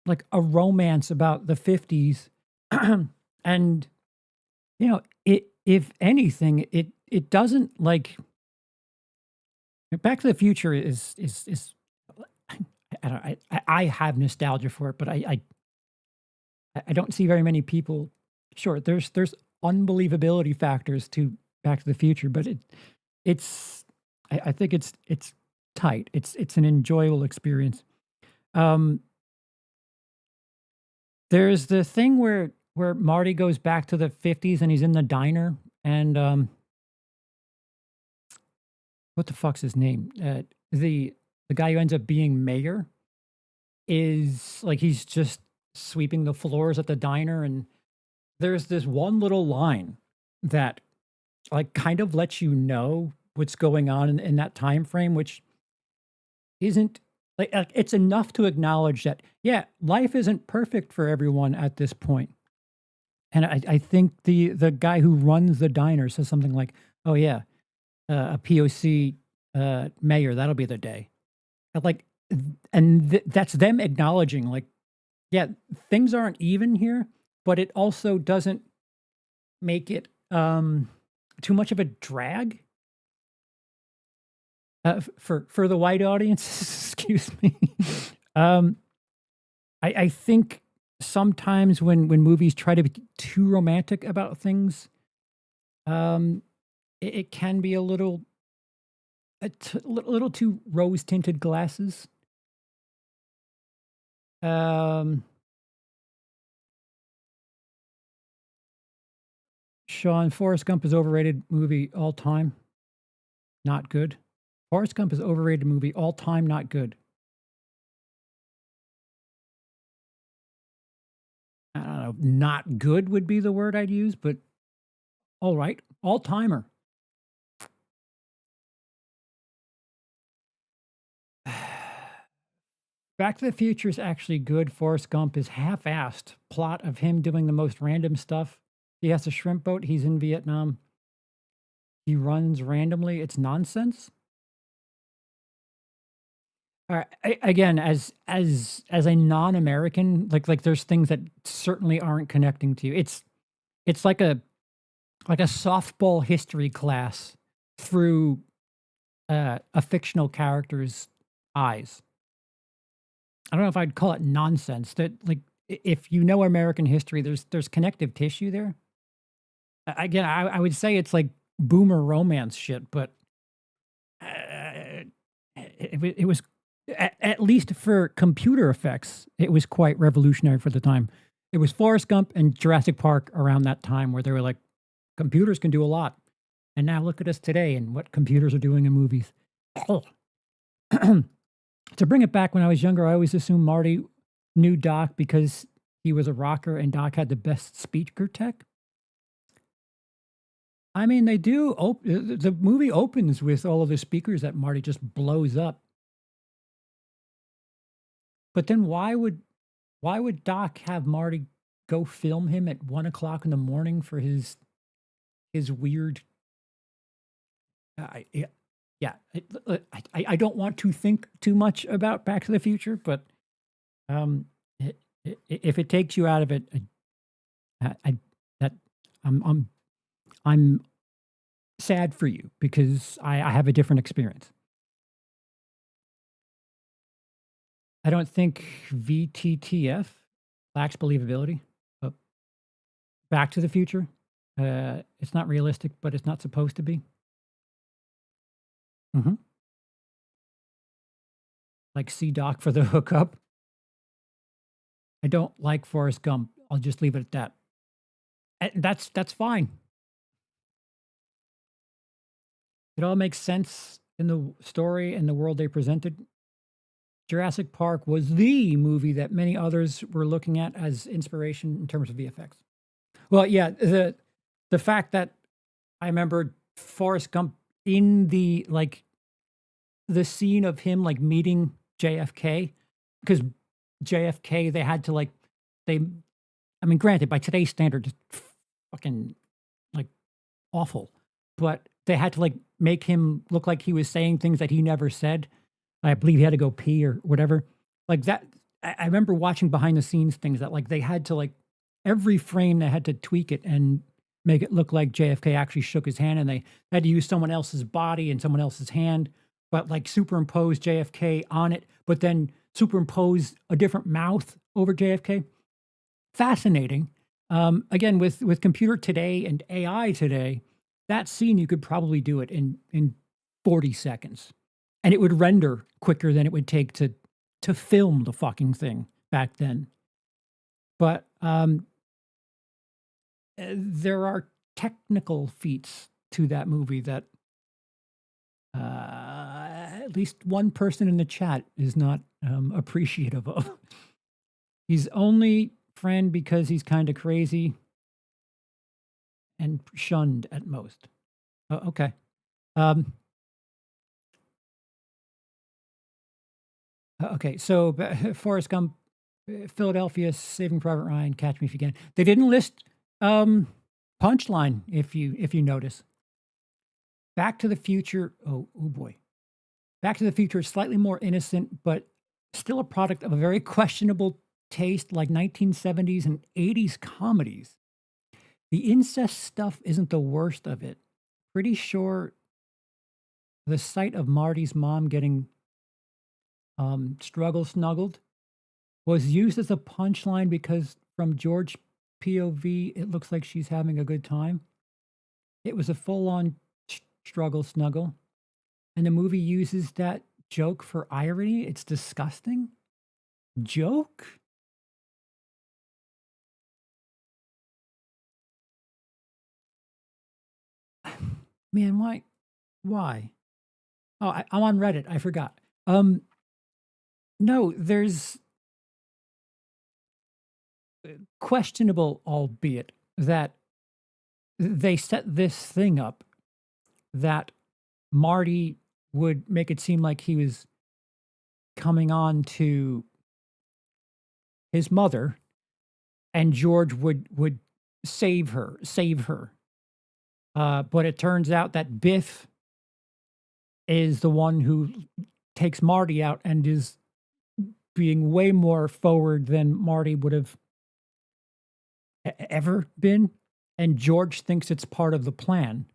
like a romance about the 50s. And it, if anything, it doesn't, like, Back to the Future is I don't, I have nostalgia for it, but I don't see very many people. Sure, there's unbelievability factors to Back to the Future, but it's I think it's tight. It's an enjoyable experience. Um, there's the thing where Marty goes back to the 50s and he's in the diner, and what the fuck's his name? The guy who ends up being mayor is like, he's just sweeping the floors at the diner, and there's this one little line that, like, kind of lets you know what's going on in that time frame, which isn't like, it's enough to acknowledge that, yeah, life isn't perfect for everyone at this point. And I think the guy who runs the diner says something like, "Oh yeah, a POC mayor, that'll be the day." And like, that's them acknowledging, like, yeah, things aren't even here, but it also doesn't make it too much of a drag for the white audience. Excuse me. um, I think sometimes when movies try to be too romantic about things, it can be a little too rose tinted glasses. Um, Sean, Forrest Gump is overrated movie all time, not good. Forrest Gump is overrated movie all time, not good. I don't know, not good would be the word I'd use, but all right, all timer. Back to the Future is actually good. Forrest Gump is half-assed. Plot of him doing the most random stuff. He has a shrimp boat. He's in Vietnam. He runs randomly. It's nonsense. All right. Again, as a non-American, like there's things that certainly aren't connecting to you. It's like a softball history class through a fictional character's eyes. I don't know if I'd call it nonsense. That, like, if you know American history, there's connective tissue there. Again, I would say it's like boomer romance shit, but it was, at least for computer effects, it was quite revolutionary for the time. It was Forrest Gump and Jurassic Park around that time where they were like, computers can do a lot. And now look at us today and what computers are doing in movies. To bring it back, when I was younger, I always assumed Marty knew Doc because he was a rocker and Doc had the best speaker tech. I mean, they do. The movie opens with all of the speakers that Marty just blows up. But then why would Doc have Marty go film him at 1 o'clock in the morning for his weird? Yeah, Yeah, I don't want to think too much about Back to the Future, but um, if it takes you out of it, I that I'm I'm sad for you because I have a different experience. I don't think VTTF lacks believability. But Back to the Future, it's not realistic, but it's not supposed to be. Hmm. Like C Doc for the hookup. I don't like Forrest Gump. I'll just leave it at that. And that's fine. It all makes sense in the story and the world they presented. Jurassic Park was the movie that many others were looking at as inspiration in terms of VFX. Well, yeah, the fact that I remember Forrest Gump in the scene of him like meeting JFK, because JFK they had to like they I mean, granted, by today's standards, it's fucking like awful, but they had to like make him look like he was saying things that he never said. I believe he had to go pee or whatever. Like that, I remember watching behind the scenes things that like they had to like every frame they had to tweak it and make it look like JFK actually shook his hand, and they had to use someone else's body and someone else's hand, but like superimpose JFK on it, but then superimpose a different mouth over JFK. Fascinating. Again, with computer today and AI today, that scene you could probably do it in 40 seconds, and it would render quicker than it would take to film the fucking thing back then. But there are technical feats to that movie that at least one person in the chat is not appreciative of. He's only friend because he's kind of crazy and shunned at most. Okay. Um, okay. So Forrest Gump, Philadelphia, Saving Private Ryan, Catch Me If You Can. They didn't list punchline if you notice. Back to the Future. Oh boy. Back to the Future is slightly more innocent, but still a product of a very questionable taste, like 1970s and 80s comedies. The incest stuff isn't the worst of it. Pretty sure the sight of Marty's mom getting struggle snuggled was used as a punchline because from George POV, it looks like she's having a good time. It was a full on struggle snuggle. And the movie uses that joke for irony. It's disgusting. Joke? Man, why? Why? Oh, I'm on Reddit. I forgot. No, there's questionable, albeit that they set this thing up that Marty would make it seem like he was coming on to his mother, and George would save her. But it turns out that Biff is the one who takes Marty out and is being way more forward than Marty would have ever been. And George thinks it's part of the plan.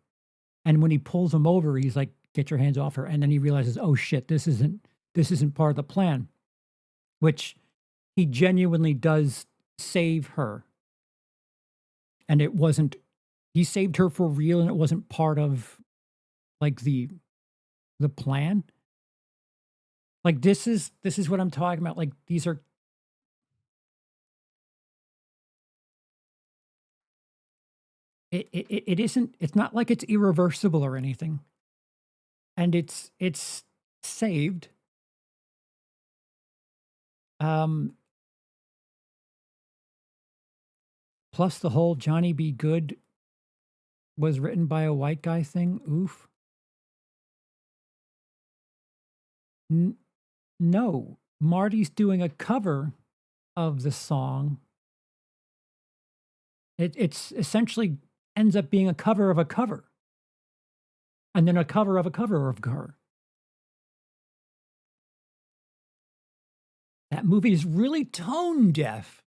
And when he pulls him over, he's like, "Get your hands off her." And then he realizes, "Oh shit, this isn't part of the plan." Which he genuinely does save her. And it wasn't he saved her for real, and it wasn't part of like the plan. Like this is what I'm talking about. Like these are it isn't it's not like it's irreversible or anything. And it's saved. Um Plus the whole Johnny Be Good was written by a white guy thing. Oof. N- no, Marty's doing a cover of the song. It's essentially ends up being a cover of a cover. and then a cover of her. That movie is really tone deaf.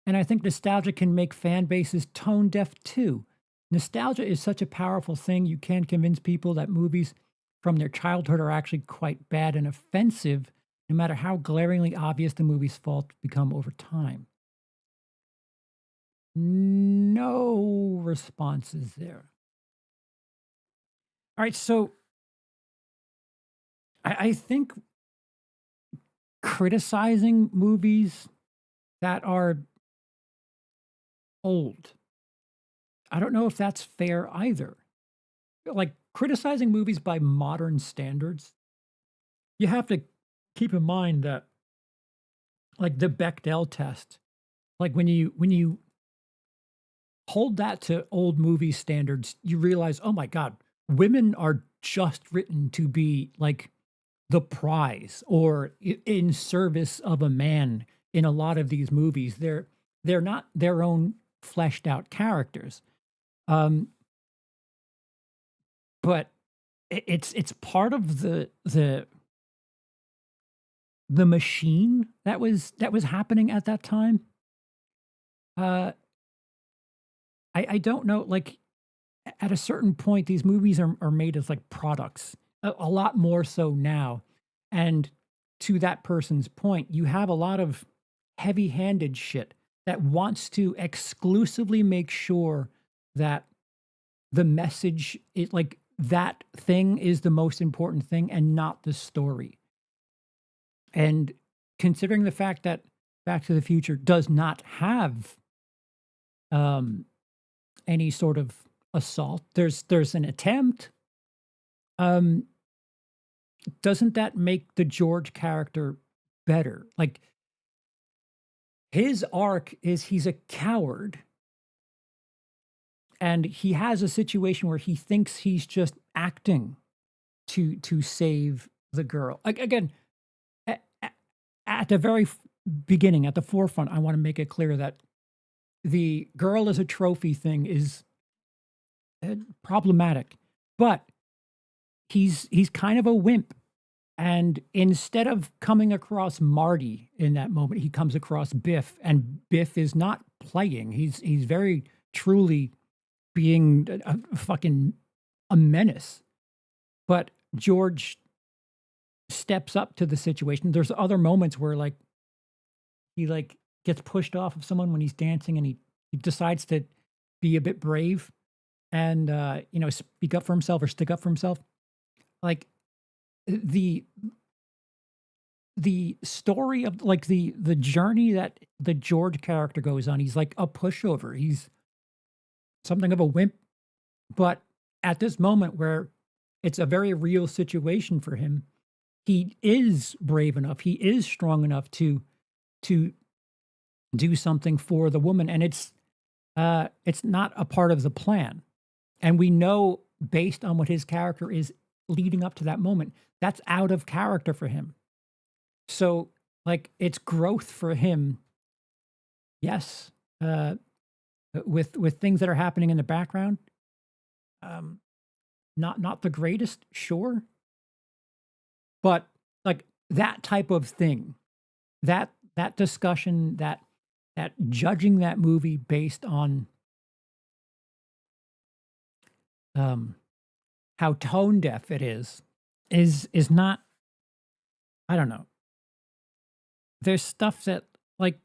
And I think nostalgia can make fan bases tone deaf too. Nostalgia is such a powerful thing. You can convince people that movies from their childhood are actually quite bad and offensive, no matter how glaringly obvious the movie's faults become over time. No responses there. All right, so I think criticizing movies that are old, I don't know if that's fair either. Like criticizing movies by modern standards, you have to keep in mind that like the Bechdel test, like when you hold that to old movie standards, you realize, oh my God, women are just written to be like the prize or in service of a man in a lot of these movies. They're not their own fleshed out characters. Um, but it's part of the machine that was happening at that time. Uh, I don't know, like at a certain point, these movies are made as like products, a lot more so now. And to that person's point, you have a lot of heavy handed shit that wants to exclusively make sure that the message, it like that thing is the most important thing and not the story. And considering the fact that Back to the Future does not have um, any sort of assault, there's an attempt. Um, doesn't that make the George character better? Like his arc is he's a coward and he has a situation where he thinks he's just acting to save the girl. Like again, at the very beginning, at the forefront, I want to make it clear that the girl as a trophy thing is problematic, but he's kind of a wimp. And instead of coming across Marty in that moment, he comes across Biff, and Biff is not playing. He's very truly being a fucking a menace. But George steps up to the situation. There's other moments where like he like gets pushed off of someone when he's dancing, and he decides to be a bit brave and speak up for himself or stick up for himself. Like the story of like the journey that the George character goes on, he's like a pushover. He's something of a wimp, but at this moment where it's a very real situation for him, he is brave enough, he is strong enough to do something for the woman, and it's not a part of the plan. And we know based on what his character is leading up to that moment, that's out of character for him. So, like, it's growth for him. Yes, with things that are happening in the background, um, not the greatest, sure, but like that type of thing, that discussion, that judging that movie based on how tone deaf it is not. I don't know. There's stuff that like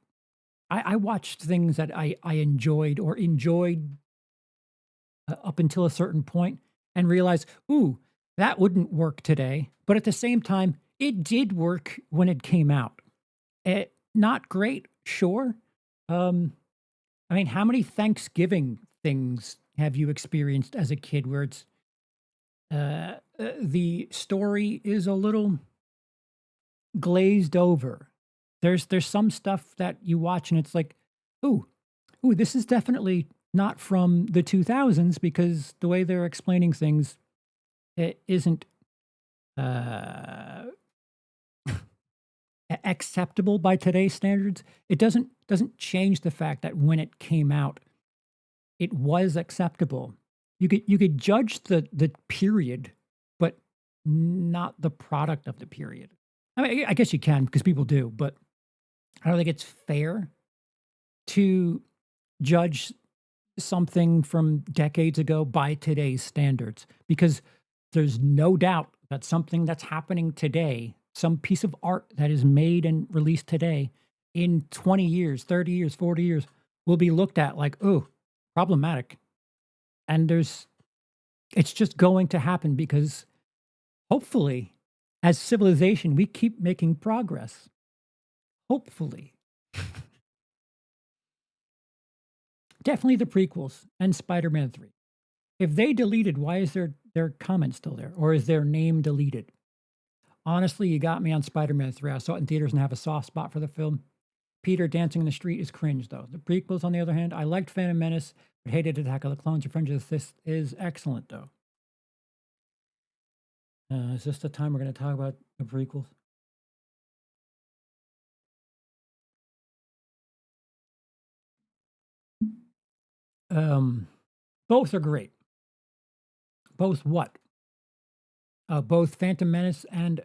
I watched things that I enjoyed or enjoyed up until a certain point and realized, ooh, that wouldn't work today. But at the same time, it did work when it came out. Not great, sure. I mean, how many Thanksgiving things have you experienced as a kid where it's the story is a little glazed over? There's some stuff that you watch and it's like, ooh, this is definitely not from the 2000s because the way they're explaining things, it isn't uh, acceptable by today's standards. It doesn't change the fact that when it came out, it was acceptable. You could judge the period, but not the product of the period. I mean, I guess you can because people do, but I don't think it's fair to judge something from decades ago by today's standards because there's no doubt that something that's happening today, some piece of art that is made and released today in 20 years, 30 years, 40 years will be looked at like, oh, problematic. And it's just going to happen because hopefully, as civilization, we keep making progress. Hopefully. Definitely the prequels and Spider-Man 3. If they deleted, why is their comment still there? Or is their name deleted? Honestly, you got me on Spider-Man 3. I saw it in theaters and have a soft spot for the film. Peter dancing in the street is cringe, though. The prequels, on the other hand, I liked Phantom Menace, but hated Attack of the Clones. Revenge of the Sith is excellent, though. Is this the time we're going to talk about the prequels? Both are great. Both what? Both Phantom Menace and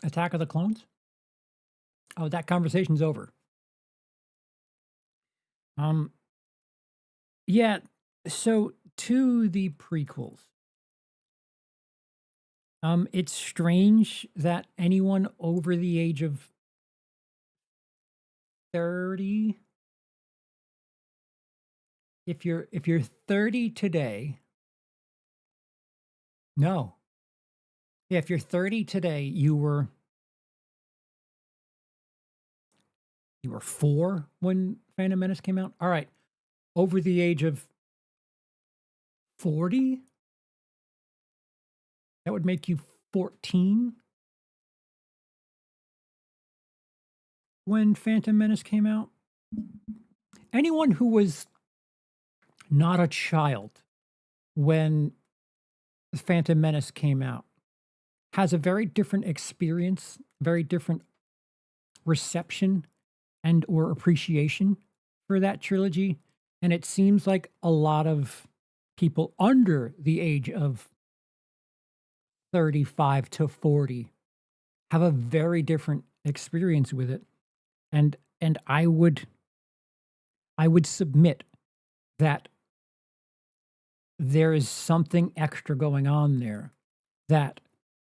Attack of the Clones? Oh, that conversation's over. Yeah, so to the prequels, it's strange that anyone over the age of 30, if you're 30 today, no. Yeah, if you're 30 today, you were 4 when Phantom Menace came out. All right, over the age of 40, that would make you 14 when Phantom Menace came out. Anyone who was not a child when Phantom Menace came out has a very different experience, very different reception and or appreciation for that trilogy. And it seems like a lot of people under the age of 35 to 40 have a very different experience with it. And I would submit that there is something extra going on there, that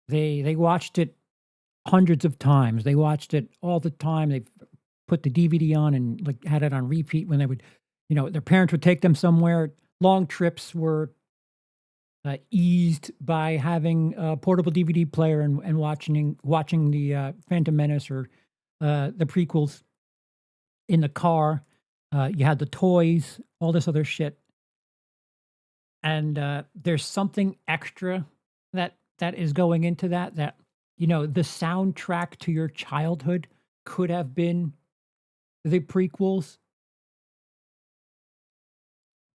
they watched it hundreds of times. They watched it all the time. They put the DVD on and like had it on repeat when they would, their parents would take them somewhere. Long trips were eased by having a portable DVD player and watching the Phantom Menace or the prequels in the car. You had the toys, all this other shit. And there's something extra that is going into that, the soundtrack to your childhood could have been the prequels.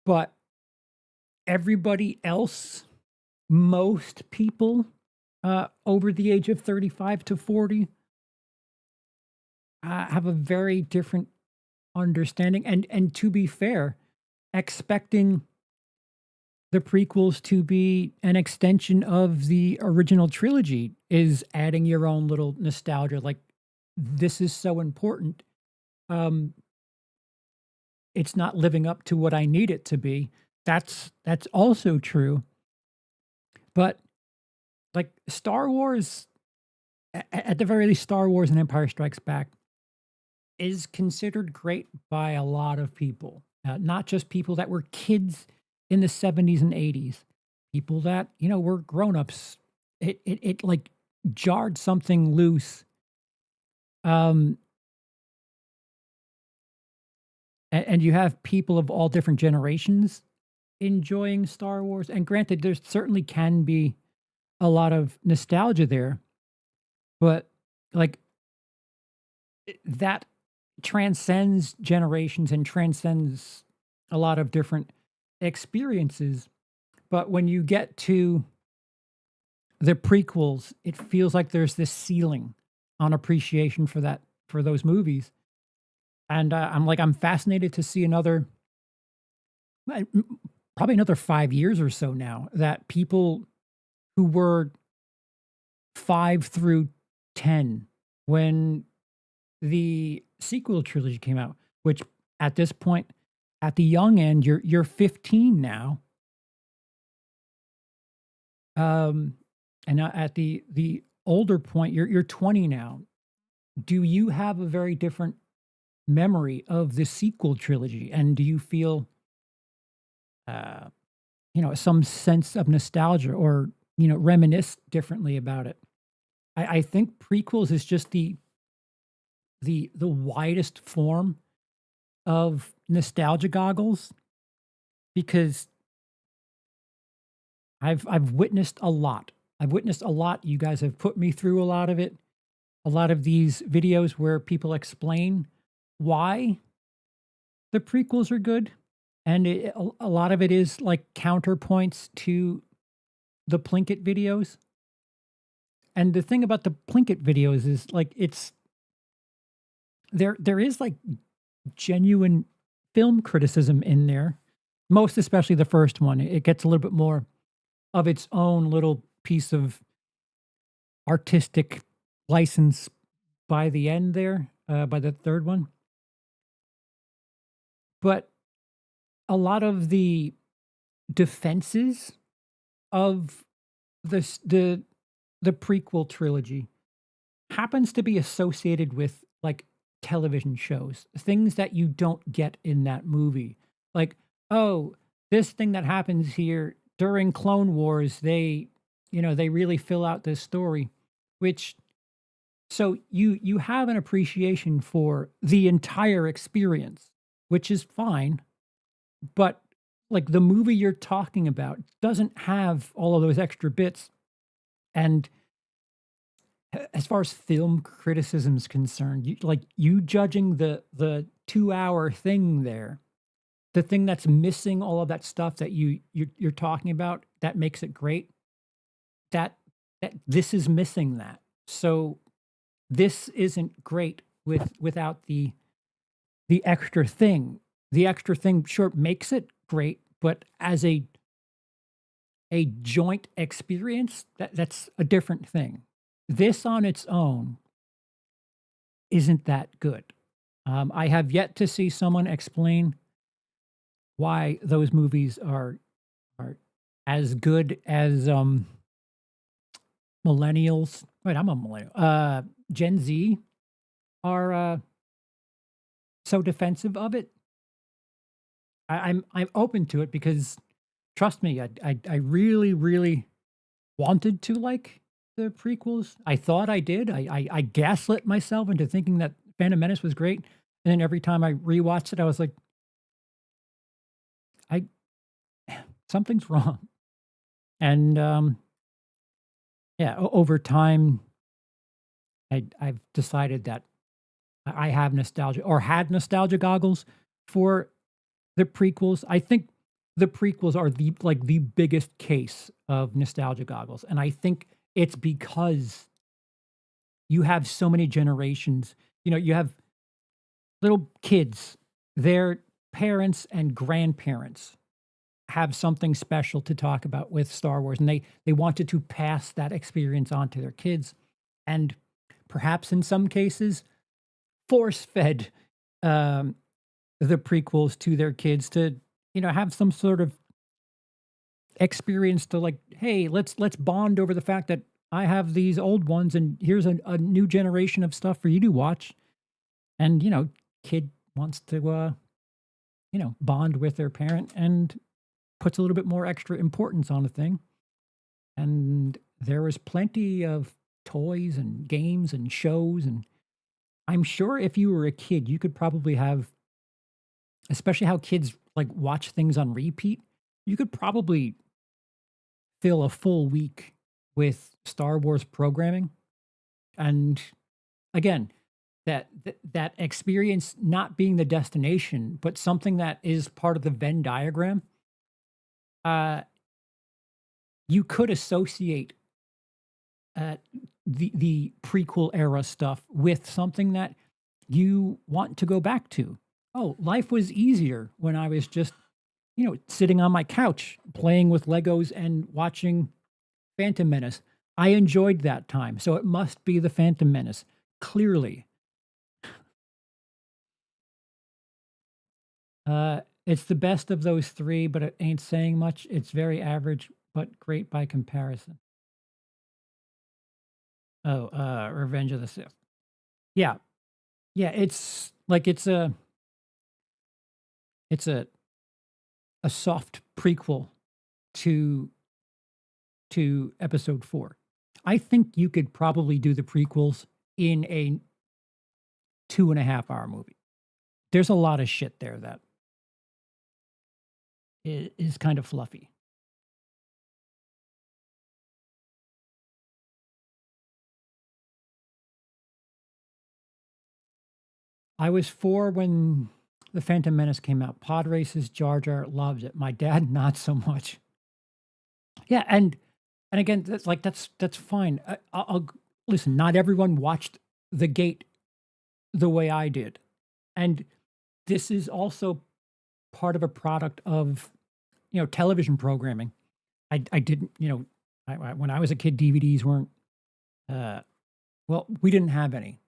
But everybody else, most people over the age of 35 to 40 have a very different understanding. And to be fair, expecting the prequels to be an extension of the original trilogy is adding your own little nostalgia. Like, this is so important. It's not living up to what I need it to be. That's also true. But like Star Wars, at the very least, Star Wars and Empire Strikes Back is considered great by a lot of people, not just people that were kids in the 70s and 80s, people that, were grown-ups. It like jarred something loose. And you have people of all different generations enjoying Star Wars. And granted, there certainly can be a lot of nostalgia there, but like that transcends generations and transcends a lot of different experiences. But when you get to the prequels, it feels like there's this ceiling on appreciation for those movies. And I'm fascinated to see another, probably another 5 years or so now, that people who were 5 through 10 when the sequel trilogy came out, which at this point, at the young end, you're 15 now, um, and now at the older point, you're 20 now. Do you have a very different memory of the sequel trilogy, and do you feel, uh, some sense of nostalgia or, reminisce differently about it? I think prequels is just the widest form of nostalgia goggles because I've witnessed a lot. I've witnessed a lot. You guys have put me through a lot of it. A lot of these videos where people explain why the prequels are good, and a lot of it is like counterpoints to the Plinkett videos. And the thing about the Plinkett videos is like there is like genuine film criticism in there. Most especially the first one. It gets a little bit more of its own little piece of artistic license by the end there, by the third one. But a lot of the defenses of this the prequel trilogy happens to be associated with like television shows, things that you don't get in that movie. Like, oh, this thing that happens here during Clone Wars, they really fill out this story, which so you have an appreciation for the entire experience, which is fine, but like the movie you're talking about doesn't have all of those extra bits. And as far as film criticism is concerned, you judging the 2 hour thing there, the thing that's missing all of that stuff that you're talking about that makes it great. That this is missing that. So this isn't great without the extra thing. The extra thing sure makes it great, but as a joint experience, that's a different thing. This on its own isn't that good. I have yet to see someone explain why those movies are as good as millennials. Wait, I'm a millennial. Gen Z are so defensive of it. I'm open to it because trust me, I really really wanted to like the prequels. I thought I did. I gaslit myself into thinking that Phantom Menace was great, and then every time I rewatched it, I was like, I something's wrong. And yeah, over time, I've decided that I have nostalgia or had nostalgia goggles for the prequels. I think the prequels are the biggest case of nostalgia goggles, and I think it's because you have so many generations. You have little kids, their parents and grandparents have something special to talk about with Star Wars, and they wanted to pass that experience on to their kids, and perhaps in some cases, force fed the prequels to their kids to have some sort of experience to like, hey, let's bond over the fact that I have these old ones, and here's a new generation of stuff for you to watch, and kid wants to bond with their parent and puts a little bit more extra importance on the thing. And there was plenty of toys and games and shows. And I'm sure if you were a kid, you could probably have, especially how kids like watch things on repeat, you could probably fill a full week with Star Wars programming. And again, that experience not being the destination, but something that is part of the Venn diagram. Uh, you could associate uh, the prequel era stuff with something that you want to go back to. Oh, life was easier when I was just sitting on my couch playing with Legos and watching Phantom Menace. I enjoyed that time, so it must be the Phantom Menace. Clearly. It's the best of those 3, but it ain't saying much. It's very average, but great by comparison. Oh, Revenge of the Sith. Yeah. Yeah, it's like it's a soft prequel to episode 4. I think you could probably do the prequels in a 2.5-hour movie. There's a lot of shit there that is kind of fluffy. I was 4 when The Phantom Menace came out. Pod races, Jar Jar loved it. My dad, not so much. Yeah, and again, that's fine. I'll listen. Not everyone watched The Gate the way I did, and this is also part of a product of television programming. I didn't when I was a kid, DVDs weren't. Well, we didn't have any.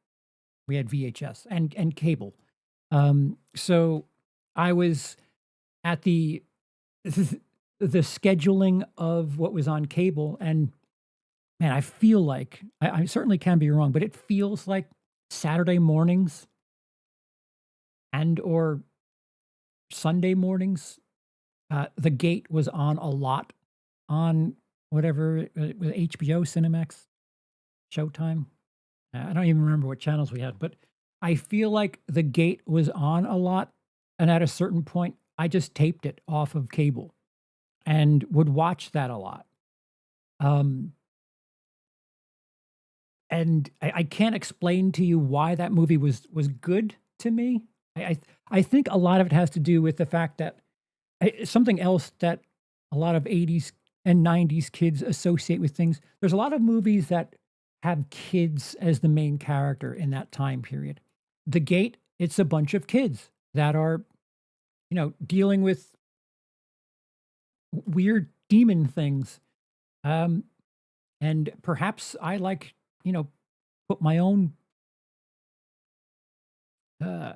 We had VHS and cable. So I was at the scheduling of what was on cable, and man, I feel like I certainly can be wrong, but it feels like Saturday mornings and or Sunday mornings. The Gate was on a lot on whatever with HBO, Cinemax, Showtime. I don't even remember what channels we had, but I feel like The Gate was on a lot, and at a certain point, I just taped it off of cable and would watch that a lot. Um, and I can't explain to you why that movie was good to me. I think a lot of it has to do with the fact that something else that a lot of 80s and 90s kids associate with things. There's a lot of movies that have kids as the main character in that time period. The Gate, it's a bunch of kids that are, dealing with weird demon things. And perhaps I put my own, uh,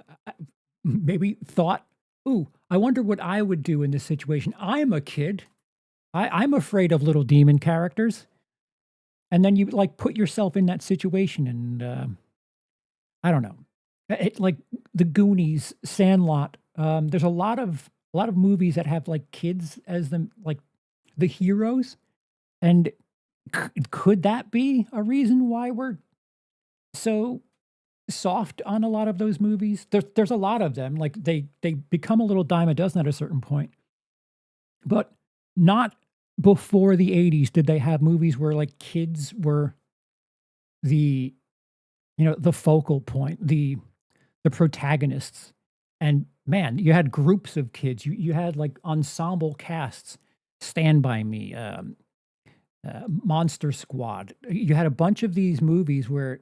maybe thought, ooh, I wonder what I would do in this situation. I'm a kid. I'm afraid of little demon characters. And then you put yourself in that situation, and I don't know, like the Goonies, Sandlot. There's a lot of movies that have kids as the heroes, and could that be a reason why we're so soft on a lot of those movies? There's a lot of them. They become a little dime a dozen at a certain point, but not before the 80s did they have movies where kids were the the focal point, the protagonists. And man, you had groups of kids. You had ensemble casts. Stand by Me, Monster Squad. You had a bunch of these movies where,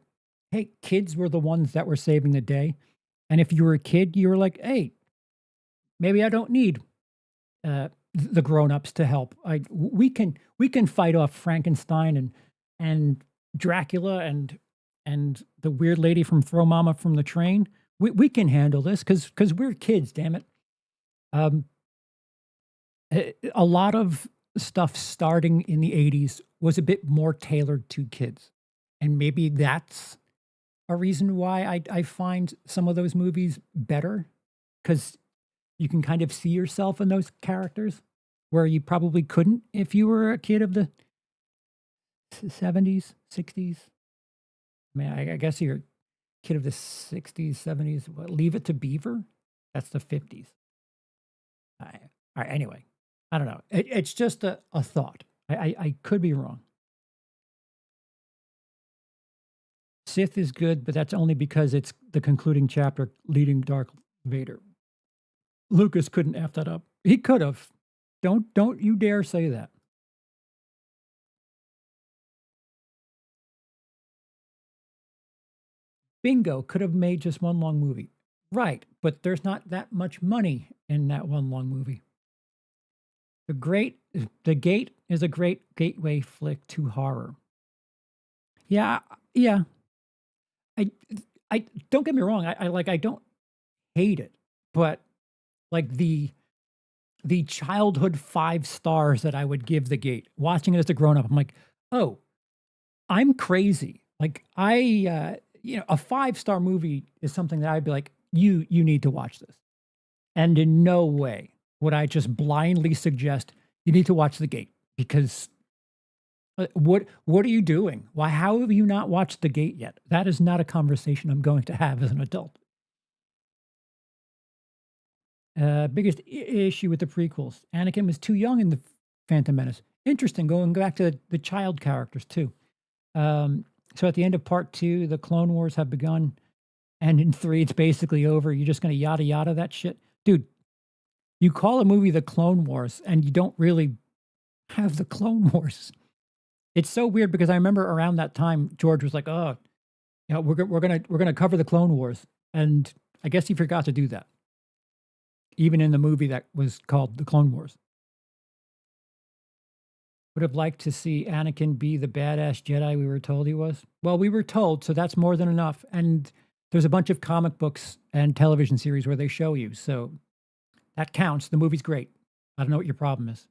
hey, kids were the ones that were saving the day. And if you were a kid, you were like, hey, maybe I don't need the grown-ups to help. We can fight off Frankenstein and Dracula and the weird lady from Throw Mama from the Train. We can handle this because we're kids, damn it. Um, a lot of stuff starting in the 80s was a bit more tailored to kids. And maybe that's a reason why I find some of those movies better, because you can kind of see yourself in those characters where you probably couldn't if you were a kid of the 70s, 60s. I mean, I guess you're a kid of the 60s, 70s. What, Leave It to Beaver? That's the 50s. All right, anyway, I don't know. It's just a thought. I could be wrong. Sith is good, but that's only because it's the concluding chapter leading Darth Vader. Lucas couldn't F that up. He could have. Don't you dare say that. Bingo, could have made just one long movie. Right, but there's not that much money in that one long movie. A great The Gate is a great gateway flick to horror. Yeah, yeah. I I don't get me wrong, I don't hate it, but, like, the childhood 5 stars that I would give The Gate, watching it as a grown-up, I'm like, "Oh, I'm crazy." Like, a five-star movie is something that I'd be like, You need to watch this." And in no way would I just blindly suggest, "You need to watch The Gate," because, what are you doing? Why how have you not watched The Gate yet? That is not a conversation I'm going to have as an adult. Biggest issue with the prequels, Anakin was too young in The Phantom Menace. Interesting, going back to the child characters too. So at the end of part 2, the Clone Wars have begun, and in 3, it's basically over. You're just gonna yada yada that shit? Dude, you call a movie The Clone Wars, and you don't really have the Clone Wars. It's so weird because I remember around that time, George was like, "Oh, we're gonna cover the Clone Wars," and I guess he forgot to do that, even in the movie that was called The Clone Wars. Would have liked to see Anakin be the badass Jedi we were told he was. Well, we were told, so that's more than enough, and there's a bunch of comic books and television series where they show you, so that counts. The movie's great. I don't know what your problem is.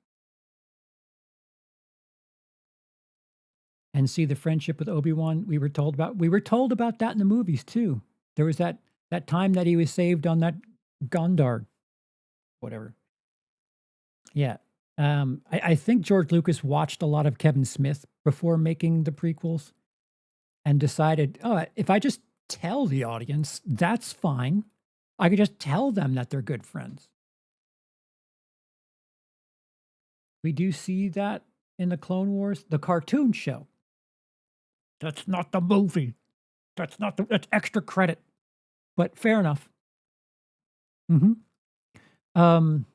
And see the friendship with Obi-Wan we were told about that in the movies too. There was that time that he was saved on that Gondar, whatever. Yeah. I think George Lucas watched a lot of Kevin Smith before making the prequels and decided, "Oh, if I just tell the audience, that's fine. I could just tell them that they're good friends." We do see that in the Clone Wars, the cartoon show. That's not the movie. That's extra credit, but fair enough. Mhm. Um,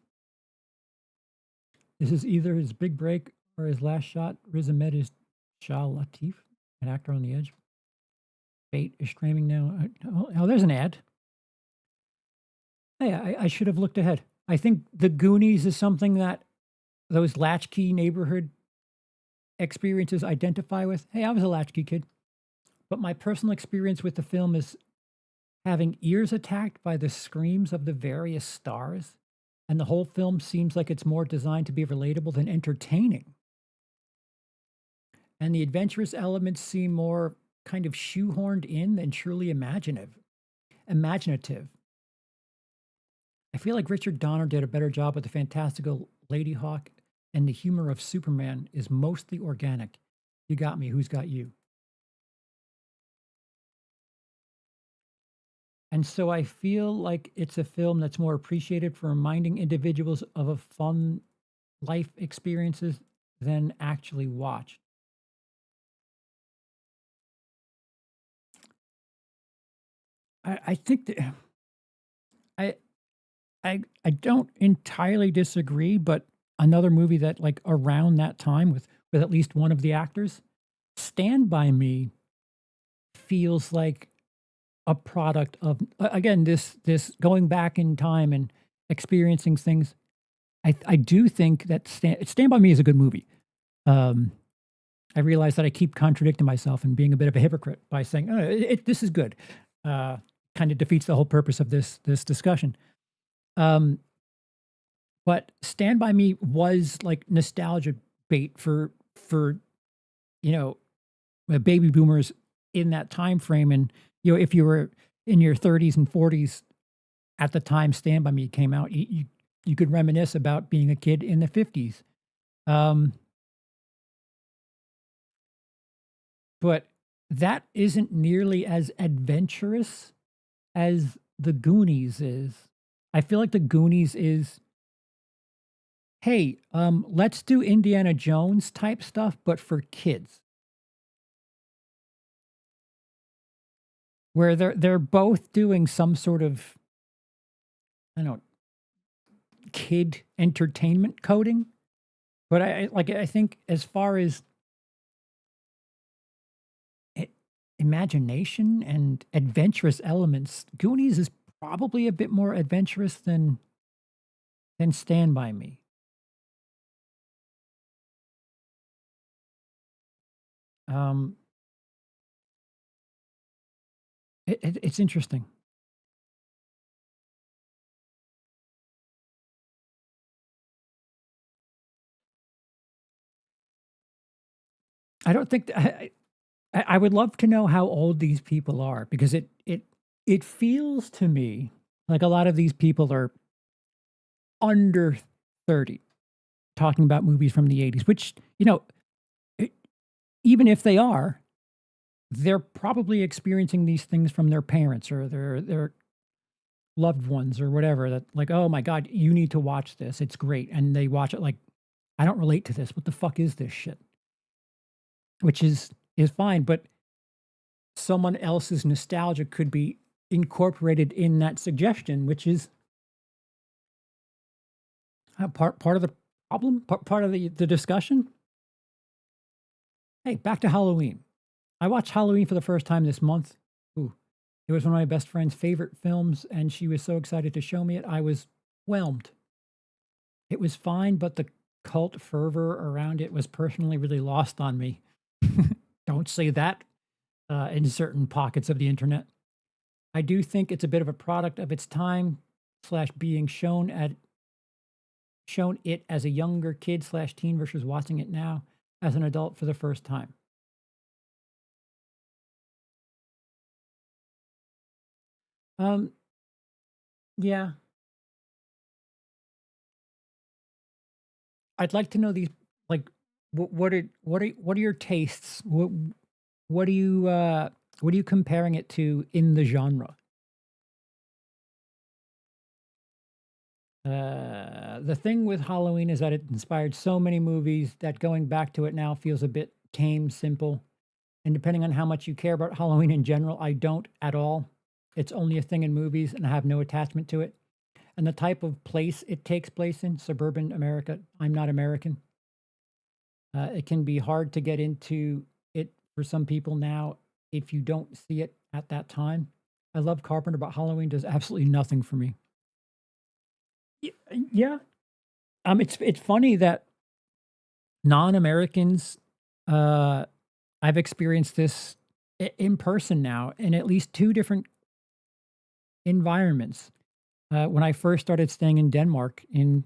this is either his big break or his last shot. Riz Ahmed is Shah Latif, an actor on the edge. Fate is streaming now. There's an ad. Hey, I should have looked ahead. I think The Goonies is something that those latchkey neighborhood experiences identify with. Hey, I was a latchkey kid, but my personal experience with the film is having ears attacked by the screams of the various stars, and the whole film seems like it's more designed to be relatable than entertaining. And the adventurous elements seem more kind of shoehorned in than truly imaginative. I feel like Richard Donner did a better job with the fantastical Lady Hawk, and the humor of Superman is mostly organic. You got me, who's got you? And so I feel like it's a film that's more appreciated for reminding individuals of a fun life experiences than actually watched. I think that I I don't entirely disagree, but another movie that like around that time with at least one of the actors, Stand By Me feels like a product of again this going back in time and experiencing things. I do think that Stand By Me is a good movie. Um, I realize that I keep contradicting myself and being a bit of a hypocrite by saying, "Oh, this is good." Uh, Kind of defeats the whole purpose of this discussion. Um, but Stand By Me was like nostalgia bait for you know baby boomers in that time frame, and if you were in your 30s and 40s at the time Stand By Me came out, you could reminisce about being a kid in the 50s. Um, but that isn't nearly as adventurous as The Goonies is. I feel like The Goonies is, hey, let's do Indiana Jones type stuff, but for kids. Where they're both doing some sort of, I don't know, kid entertainment coding. But I think as far as i- imagination and adventurous elements, Goonies is probably a bit more adventurous than Stand By Me. Um, it's interesting. I don't think I would love to know how old these people are because it feels to me like a lot of these people are under 30 talking about movies from the 80s, which, e even if they are, they're probably experiencing these things from their parents or their loved ones or whatever that like, "Oh my god, you need to watch this. It's great." And they watch it like, "I don't relate to this. What the fuck is this shit?" Which is fine, but someone else's nostalgia could be incorporated in that suggestion, which is part of the problem, part of the discussion. Hey, back to Halloween. I watched Halloween for the first time this month. Ooh, it was one of my best friend's favorite films, and she was so excited to show me it. I was whelmed. It was fine, but the cult fervor around it was personally really lost on me. Don't say that in certain pockets of the internet. I do think it's a bit of a product of its time slash being shown it as a younger kid slash teen versus watching it now as an adult for the first time. Um, yeah, I'd like to know these like what are your tastes? What do you what are you comparing it to in the genre? The thing with Halloween is that it inspired so many movies that going back to it now feels a bit tame, simple. And depending on how much you care about Halloween in general, I don't at all. It's only a thing in movies and I have no attachment to it. And the type of place it takes place in, suburban America, I'm not American. It can be hard to get into it for some people now if you don't see it at that time. I love Carpenter, but Halloween does absolutely nothing for me. Yeah. It's funny that non-Americans, uh, I've experienced this in person now in at least two different environments. When I first started staying in Denmark in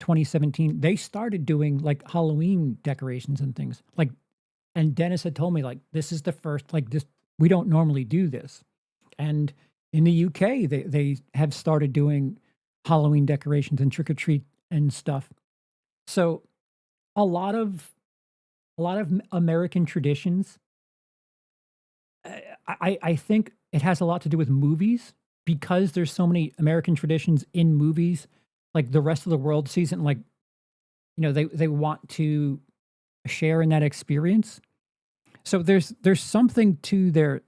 2017, they started doing like Halloween decorations and things. Like, and Dennis had told me like this is the first like this we don't normally do this. And in the UK, they have started doing Halloween decorations and trick or treat and stuff. So a lot of American traditions. I think it has a lot to do with movies because there's so many American traditions in movies. Like the rest of the world sees it, and like they want to share in that experience. So there's something to their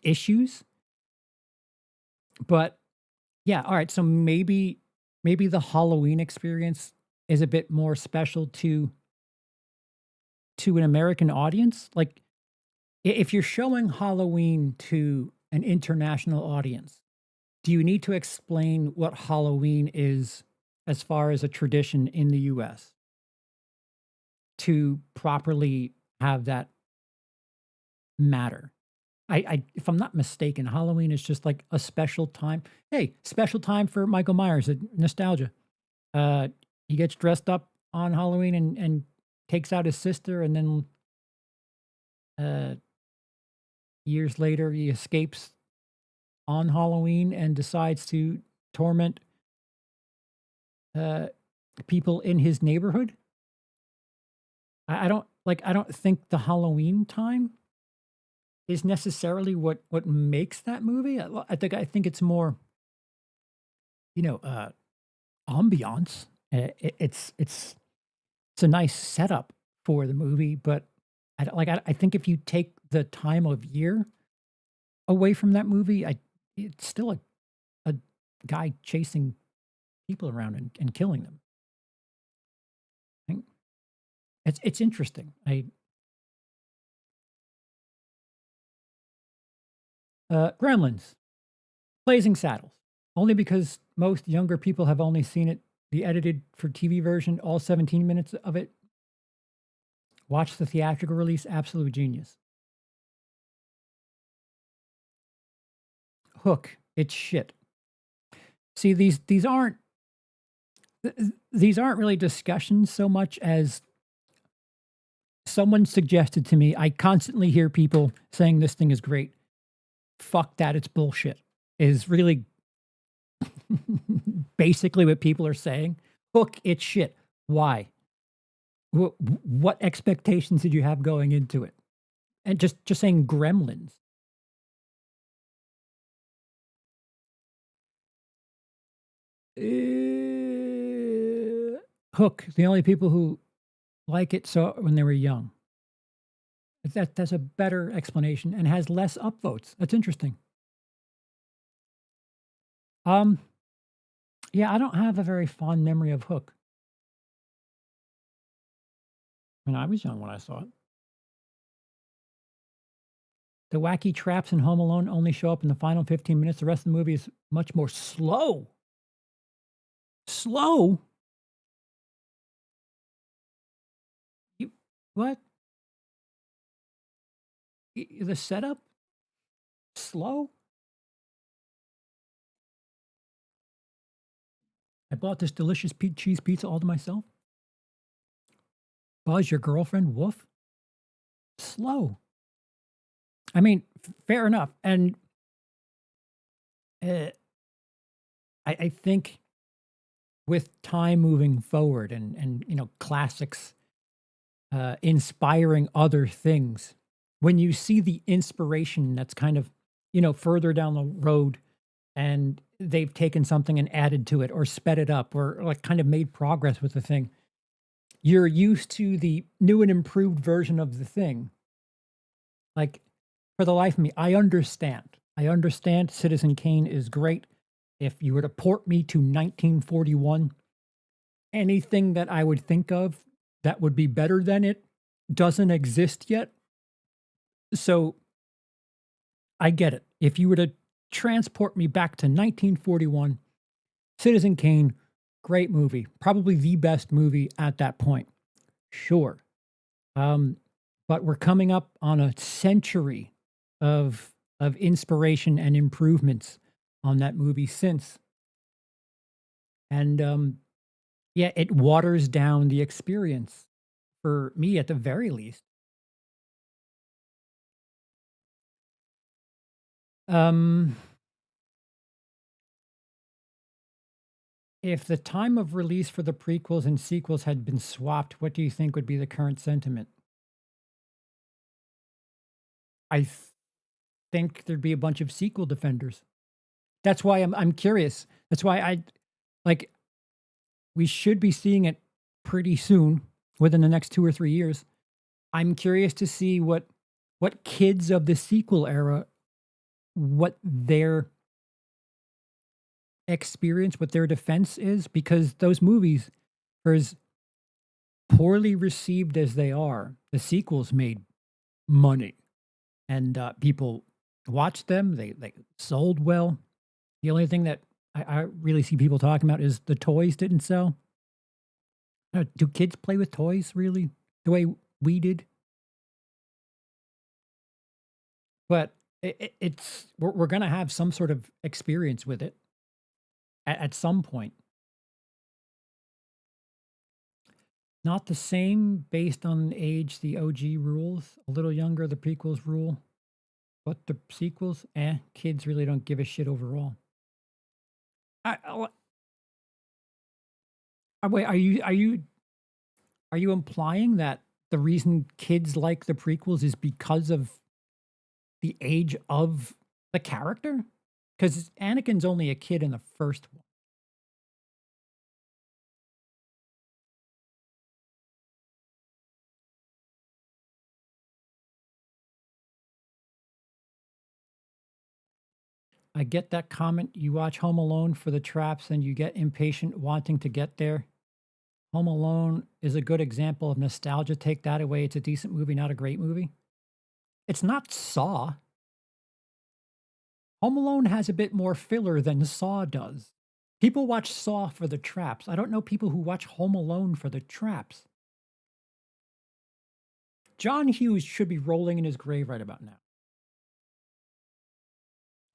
issues, but yeah, all right. So maybe the Halloween experience is a bit more special to an American audience. Like if you're showing Halloween to an international audience, do you need to explain what Halloween is as far as a tradition in the US to properly have that matter? I if I'm not mistaken, Halloween is just like a special time. Hey, special time for Michael Myers, nostalgia. Uh, he gets dressed up on Halloween and takes out his sister, and then uh, years later he escapes on Halloween and decides to torment uh, people in his neighborhood. I don't like. I don't think the Halloween time is necessarily what makes that movie. I think it's more you know uh, ambiance. It's a nice setup for the movie, but I think if you take the time of year away from that movie, it's still a guy chasing people around and killing them. I think it's interesting. I Gremlins, Blazing Saddles, only because most younger people have only seen it the edited for TV version, all 17 minutes of it. Watch the theatrical release, absolute genius. Hook, it's shit. See, these aren't these aren't really discussions so much as someone suggested to me. I constantly hear people saying this thing is great. Fuck that, it's bullshit. Is really basically what people are saying. Hook, it's shit. Why? What expectations did you have going into it? And just saying Gremlins. Hook, the only people who like it saw it when they were young. That's a better explanation and has less upvotes. That's interesting. Um, yeah, I don't have a very fond memory of Hook. I mean, I was young when I saw it. The wacky traps in Home Alone only show up in the final 15 minutes. The rest of the movie is much more slow. Slow? You, what? The setup? Slow? I bought this delicious cheese pizza all to myself. Buzz, your girlfriend, woof. Slow. I mean, fair enough. And uh, I think with time moving forward and classics inspiring other things, when you see the inspiration that's kind of further down the road, and they've taken something and added to it or sped it up or like kind of made progress with the thing, you're used to the new and improved version of the thing. Like, for the life of me, I understand. I understand Citizen Kane is great. If you were to port me to 1941, anything that I would think of that would be better than it doesn't exist yet. So I get it. If you were to transport me back to 1941, Citizen Kane, great movie. Probably the best movie at that point. Sure. But we're coming up on a century of inspiration and improvements on that movie since. And yeah, it waters down the experience for me at the very least. Um, if the time of release for the prequels and sequels had been swapped, what do you think would be the current sentiment? I think there'd be a bunch of sequel defenders. That's why I'm curious. That's why I like we should be seeing it pretty soon, within the next 2 or 3 years. I'm curious to see what kids of the sequel era, what their experience, what their defense is, because those movies, for as poorly received as they are, the sequels made money, and people watched them. They sold well. The only thing that I really see people talking about is the toys didn't sell. Do kids play with toys really the way we did? But it's we're gonna have some sort of experience with it at some point. Not the same based on age. The OG rules a little younger. The prequels rule, but the sequels, kids really don't give a shit overall. Wait, are you implying that the reason kids like the prequels is because of the age of the character? Because Anakin's only a kid in the first one. I get that comment. You watch Home Alone for the traps and you get impatient wanting to get there. Home Alone is a good example of nostalgia. Take that away. It's a decent movie, not a great movie. It's not Saw. Home Alone has a bit more filler than Saw does. People watch Saw for the traps. I don't know people who watch Home Alone for the traps. John Hughes should be rolling in his grave right about now.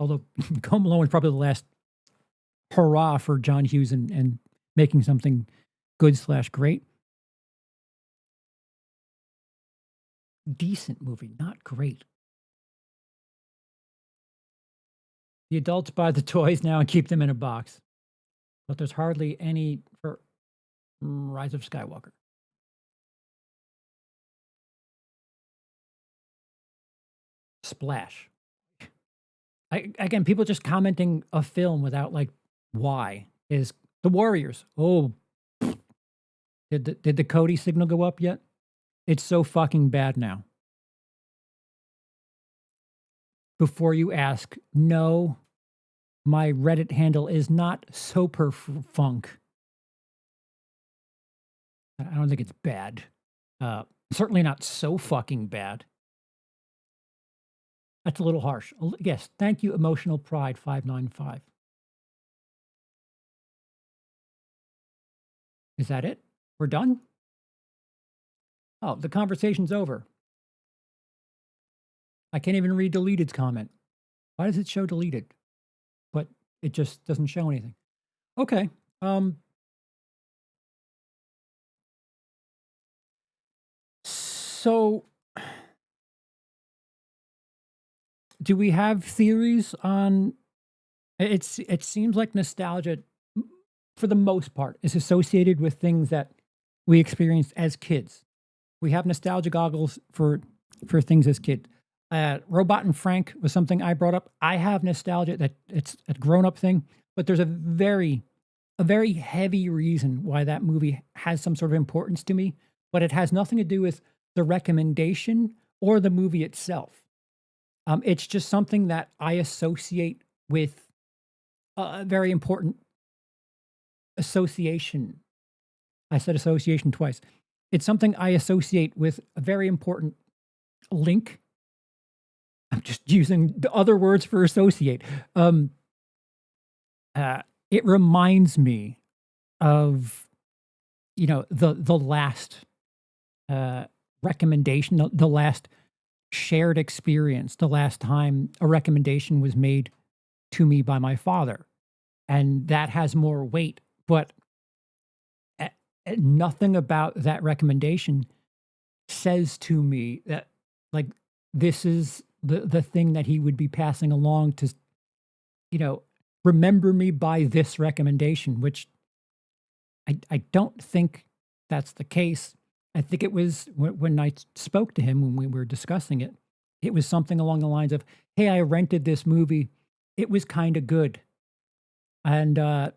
Although Home Alone was probably the last hurrah for John Hughes and making something good/great. Decent movie, not great. The adults buy the toys now and keep them in a box, but there's hardly any for Rise of Skywalker. Splash. Again, people just commenting a film without like why is The Warriors. Oh, did the Cody signal go up yet? It's so fucking bad now. Before you ask, no, my Reddit handle is not Soperfunk. I don't think it's bad. Certainly not so fucking bad. That's a little harsh. Yes, thank you, Emotional Pride 595. Is that it? We're done? Oh, the conversation's over. I can't even read Deleted's comment. Why does it show deleted? But it just doesn't show anything. Okay. So do we have theories on it seems like nostalgia for the most part is associated with things that we experienced as kids. We have nostalgia goggles for things as kids. Robot and Frank was something I brought up. I have nostalgia that it's a grown-up thing, but there's a very heavy reason why that movie has some sort of importance to me, but it has nothing to do with the recommendation or the movie itself. It's just something that I associate with a very important association. I said association twice. It's something I associate with a very important link. I'm just using the other words for associate. It reminds me of, the last recommendation, the last shared experience, the last time a recommendation was made to me by my father. And that has more weight, but nothing about that recommendation says to me that, like, this is the thing that he would be passing along to, remember me by this recommendation, which I don't think that's the case. I think it was when I spoke to him when we were discussing it, it was something along the lines of, hey, I rented this movie. It was kind of good. And I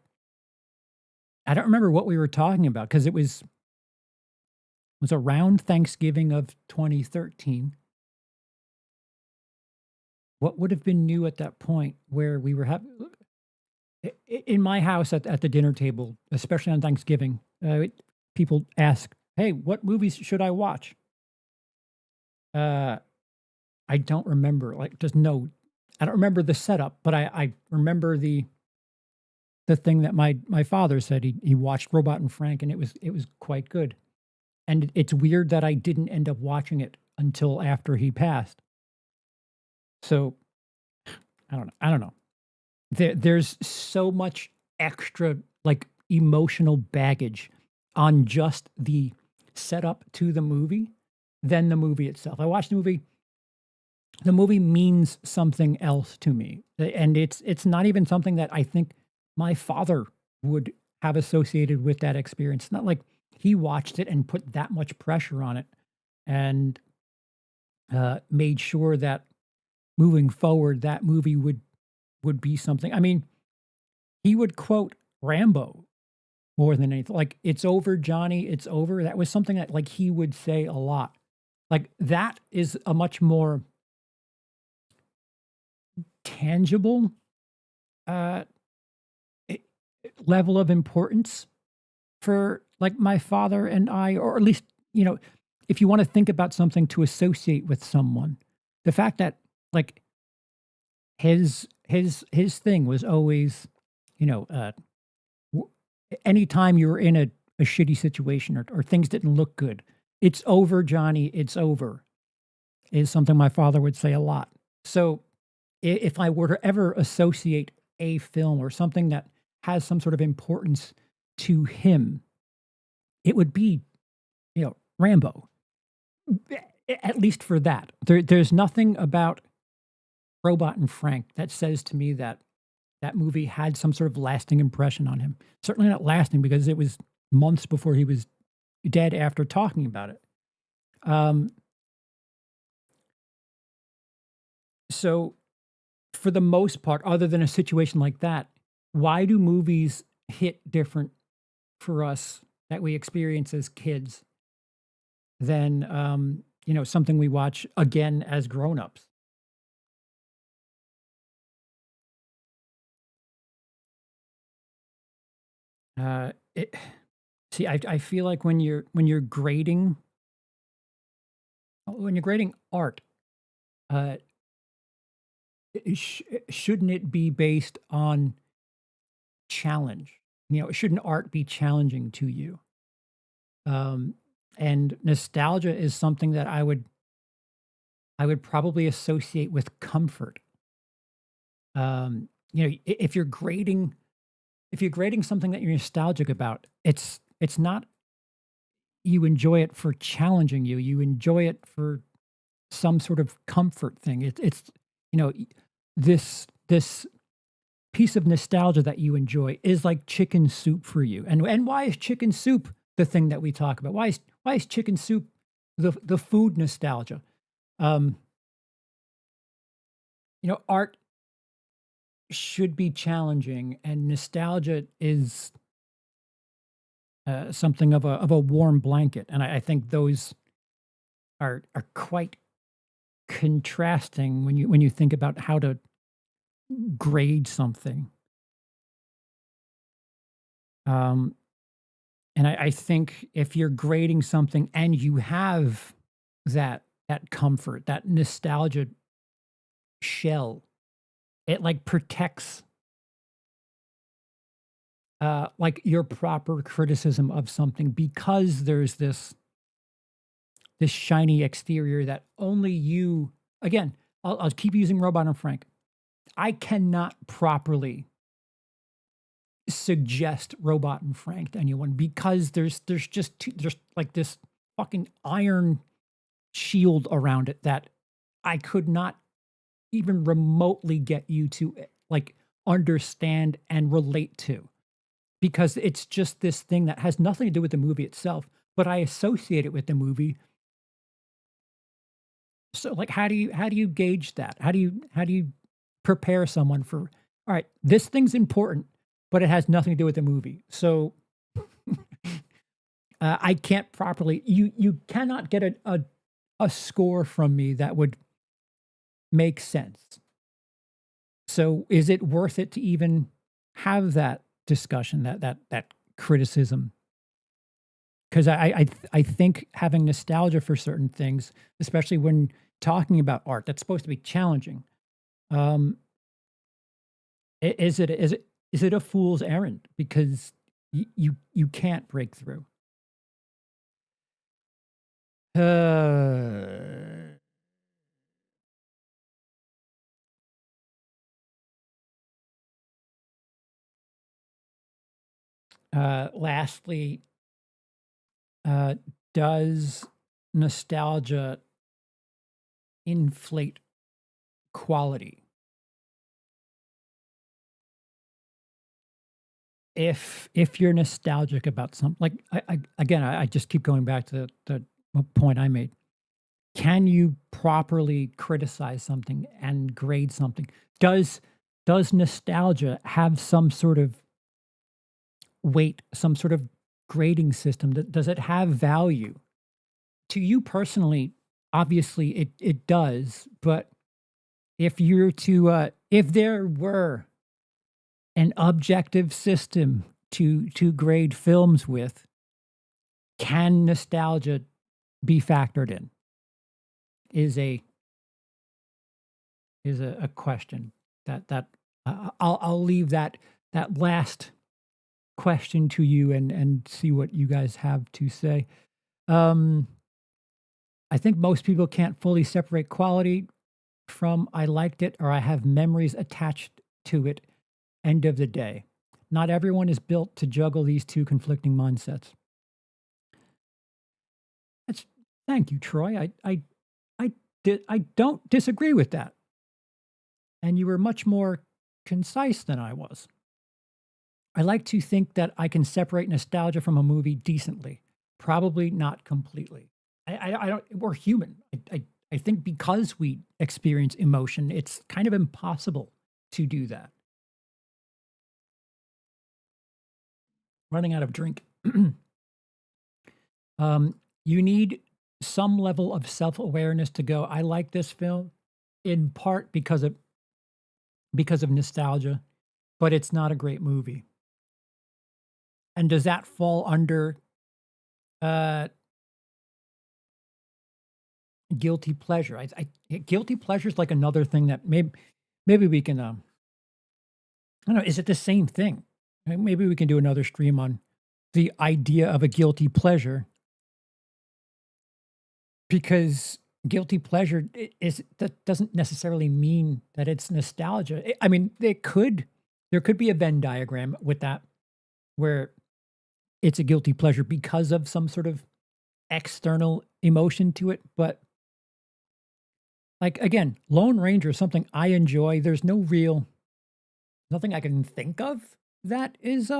don't remember what we were talking about because it was around Thanksgiving of 2013. What would have been new at that point where we were having, in my house at the dinner table, especially on Thanksgiving, people ask, hey, what movies should I watch? I don't remember, I don't remember the setup, but I remember the thing that my father said. He watched Robot and Frank, and it was quite good. And it's weird that I didn't end up watching it until after he passed. So I don't know. There's so much extra emotional baggage on just the setup to the movie than the movie itself. I watched the movie. The movie means something else to me, and it's not even something that I think my father would have associated with that experience. It's not like he watched it and put that much pressure on it and made sure that moving forward, that movie would be something. I mean, he would quote Rambo more than anything. Like, it's over, Johnny, it's over. That was something that he would say a lot. Like, that is a much more tangible level of importance for my father and I, or at least, if you want to think about something to associate with someone, the fact that his thing was always, anytime you were in a shitty situation or things didn't look good, It's over, Johnny, it's over, is something my father would say a lot. So if I were to ever associate a film or something that has some sort of importance to him, it would be, Rambo. At least for that. There's nothing about Robot and Frank that says to me that that movie had some sort of lasting impression on him. Certainly not lasting because it was months before he was dead after talking about it. Um, so, for the most part, other than a situation like that, why do movies hit different for us that we experience as kids than something we watch again as grown-ups? It see, I feel like when you're grading art, uh, shouldn't it be based on challenge? Shouldn't art be challenging to you? Um, and nostalgia is something that I would probably associate with comfort. If you're grading something that you're nostalgic about, it's not you enjoy it for challenging you. You enjoy it for some sort of comfort thing. It's you know y- this piece of nostalgia that you enjoy is like chicken soup for you. And why is chicken soup the thing that we talk about? Why is chicken soup the food nostalgia? Um, Art should be challenging, and nostalgia is something of a warm blanket. And I think those are quite contrasting when you think about how to grade something. Um, and I think if you're grading something and you have that comfort, that nostalgia shell, it like protects like your proper criticism of something because there's this shiny exterior that only you. Again, I'll keep using Robot and Frank. I cannot properly suggest Robot and Frank to anyone because there's like this fucking iron shield around it that I could not even remotely get you to like understand and relate to because it's just this thing that has nothing to do with the movie itself, but I associate it with the movie. So like how do you gauge that? How do you prepare someone for, all right, this thing's important, but it has nothing to do with the movie. So I can't properly you cannot get a score from me that would make sense. So is it worth it to even have that discussion, that criticism? Because I think having nostalgia for certain things, especially when talking about art that's supposed to be challenging, um, is it a fool's errand because you can't break through. Uh, lastly, uh, does nostalgia inflate quality? If you're nostalgic about something, like I just keep going back to the point I made. Can you properly criticize something and grade something? Does does nostalgia have some sort of weight, some sort of grading system? Does it have value to you personally? Obviously, it does. But if there were an objective system to grade films with, can nostalgia be factored in? Is a question that I'll leave that last question to you and see what you guys have to say. Um, I think most people can't fully separate quality from I liked it or I have memories attached to it. End of the day. Not everyone is built to juggle these two conflicting mindsets. That's thank you, Troy. I don't disagree with that. And you were much more concise than I was. I like to think that I can separate nostalgia from a movie decently. Probably not completely. I don't. We're human. I think because we experience emotion, it's kind of impossible to do that. Running out of drink. You need some level of self awareness to go. I like this film, in part because of nostalgia, but it's not a great movie. And does that fall under uh, guilty pleasure? Guilty pleasure is like another thing that maybe we can. I don't know. Is it the same thing? Maybe we can do another stream on the idea of a guilty pleasure, because guilty pleasure is that doesn't necessarily mean that it's nostalgia. I mean, there could be a Venn diagram with that where it's a guilty pleasure because of some sort of external emotion to it, but like again, Lone Ranger is something I enjoy. There's nothing I can think of that is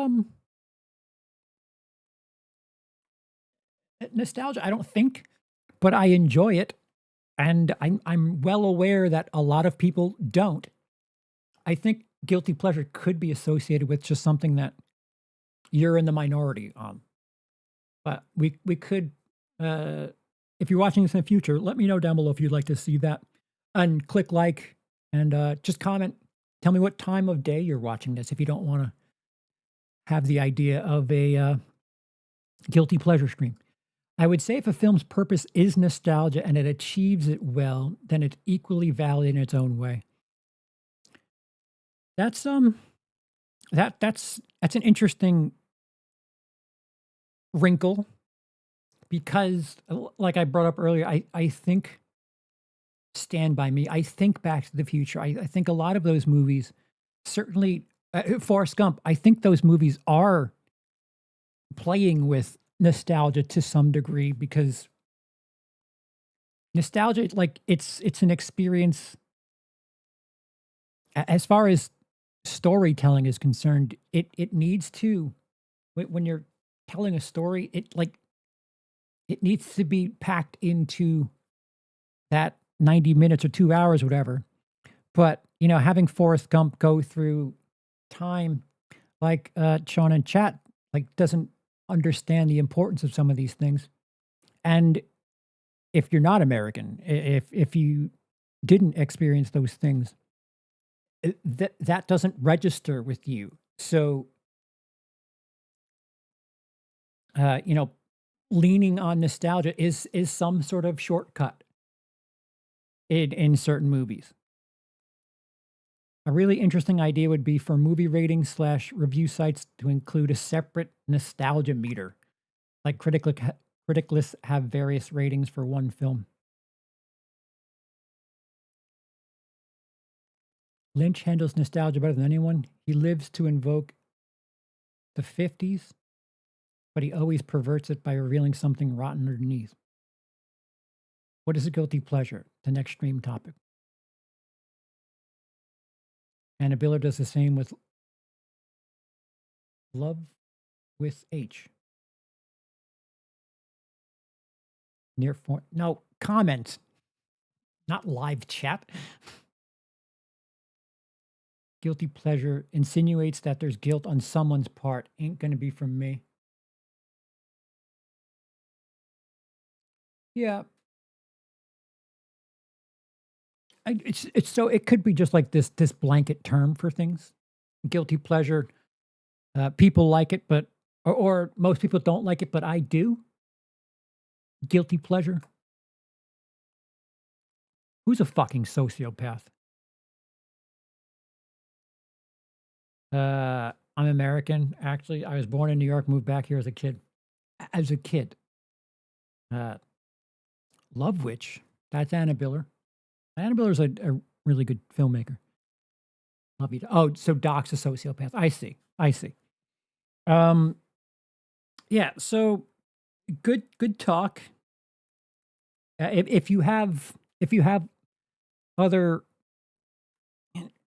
nostalgia. I don't think, but I enjoy it, and I'm well aware that a lot of people don't. I think guilty pleasure could be associated with just something that you're in the minority on. But we could, uh, if you're watching this in the future, let me know down below if you'd like to see that, and click like, and just comment. Tell me what time of day you're watching this if you don't want to have the idea of a guilty pleasure stream. I would say if a film's purpose is nostalgia and it achieves it well, then it's equally valid in its own way. That's that's an interesting wrinkle because like I brought up earlier, I think Stand By Me, I think Back to the Future. I think a lot of those movies, certainly Forrest Gump, I think those movies are playing with nostalgia to some degree because nostalgia, like it's an experience. As far as storytelling is concerned, it needs to when you're telling a story, it needs to be packed into that 90 minutes or 2 hours, whatever. But having Forrest Gump go through time, like Sean in chat, like doesn't understand the importance of some of these things. And if you're not American, if you didn't experience those things, that doesn't register with you. So, uh, you know, leaning on nostalgia is some sort of shortcut in certain movies. A really interesting idea would be for movie ratings slash review sites to include a separate nostalgia meter, like critic lists have various ratings for one film. Lynch handles nostalgia better than anyone. He lives to invoke the 50s, but he always perverts it by revealing something rotten underneath. What is a guilty pleasure? The next stream topic. Anna Biller does the same with Love with H. Near for no comments, not live chat. Guilty pleasure insinuates that there's guilt on someone's part. Ain't gonna be from me. Yeah, it's so it could be just like this blanket term for things. Guilty pleasure. People like it, but or most people don't like it, but I do. Guilty pleasure. Who's a fucking sociopath? I'm American. Actually, I was born in New York, moved back here as a kid. As a kid, uh, Love Witch. That's Anna Biller. Anna Biller's a really good filmmaker. Love you. Oh, so Doc's a sociopath. I see. I see. Um, yeah. So good talk. If you have other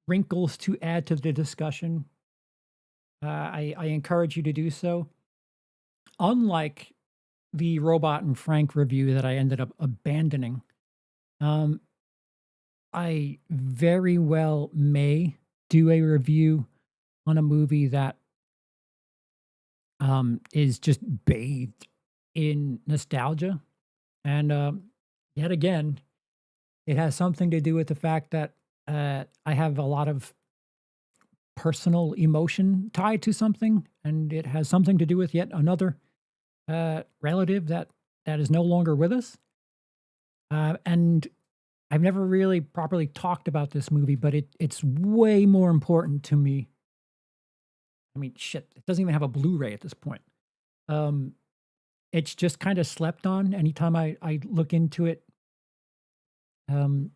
wrinkles to add to the discussion, I encourage you to do so. Unlike the Robot and Frank review that I ended up abandoning, um, I very well may do a review on a movie that is just bathed in nostalgia. And yet again, it has something to do with the fact that I have a lot of personal emotion tied to something, and it has something to do with yet another relative that is no longer with us. And I've never really properly talked about this movie, but it's way more important to me. I mean, shit, it doesn't even have a Blu-ray at this point. Um, it's just kind of slept on. Anytime I look into it, um,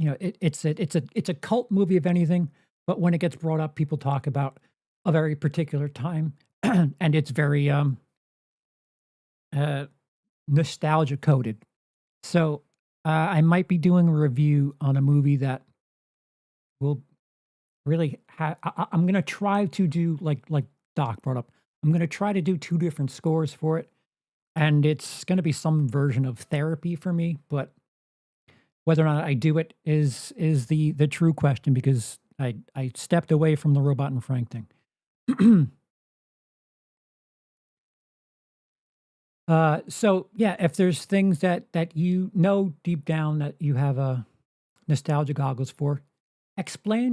it's a cult movie if anything. But when it gets brought up, people talk about a very particular time, and it's very uh, nostalgia coded. So I might be doing a review on a movie that will really I'm gonna try to do like Doc brought up. I'm gonna try to do two different scores for it, and it's gonna be some version of therapy for me. But whether or not I do it is the true question because I stepped away from the Robot and Frank thing. So yeah, if there's things that you know deep down that you have nostalgia goggles for, explain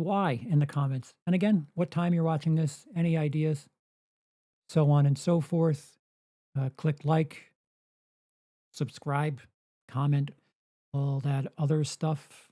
why in the comments. And again, what time you're watching this, any ideas, so on and so forth. Click like, subscribe, comment, all that other stuff.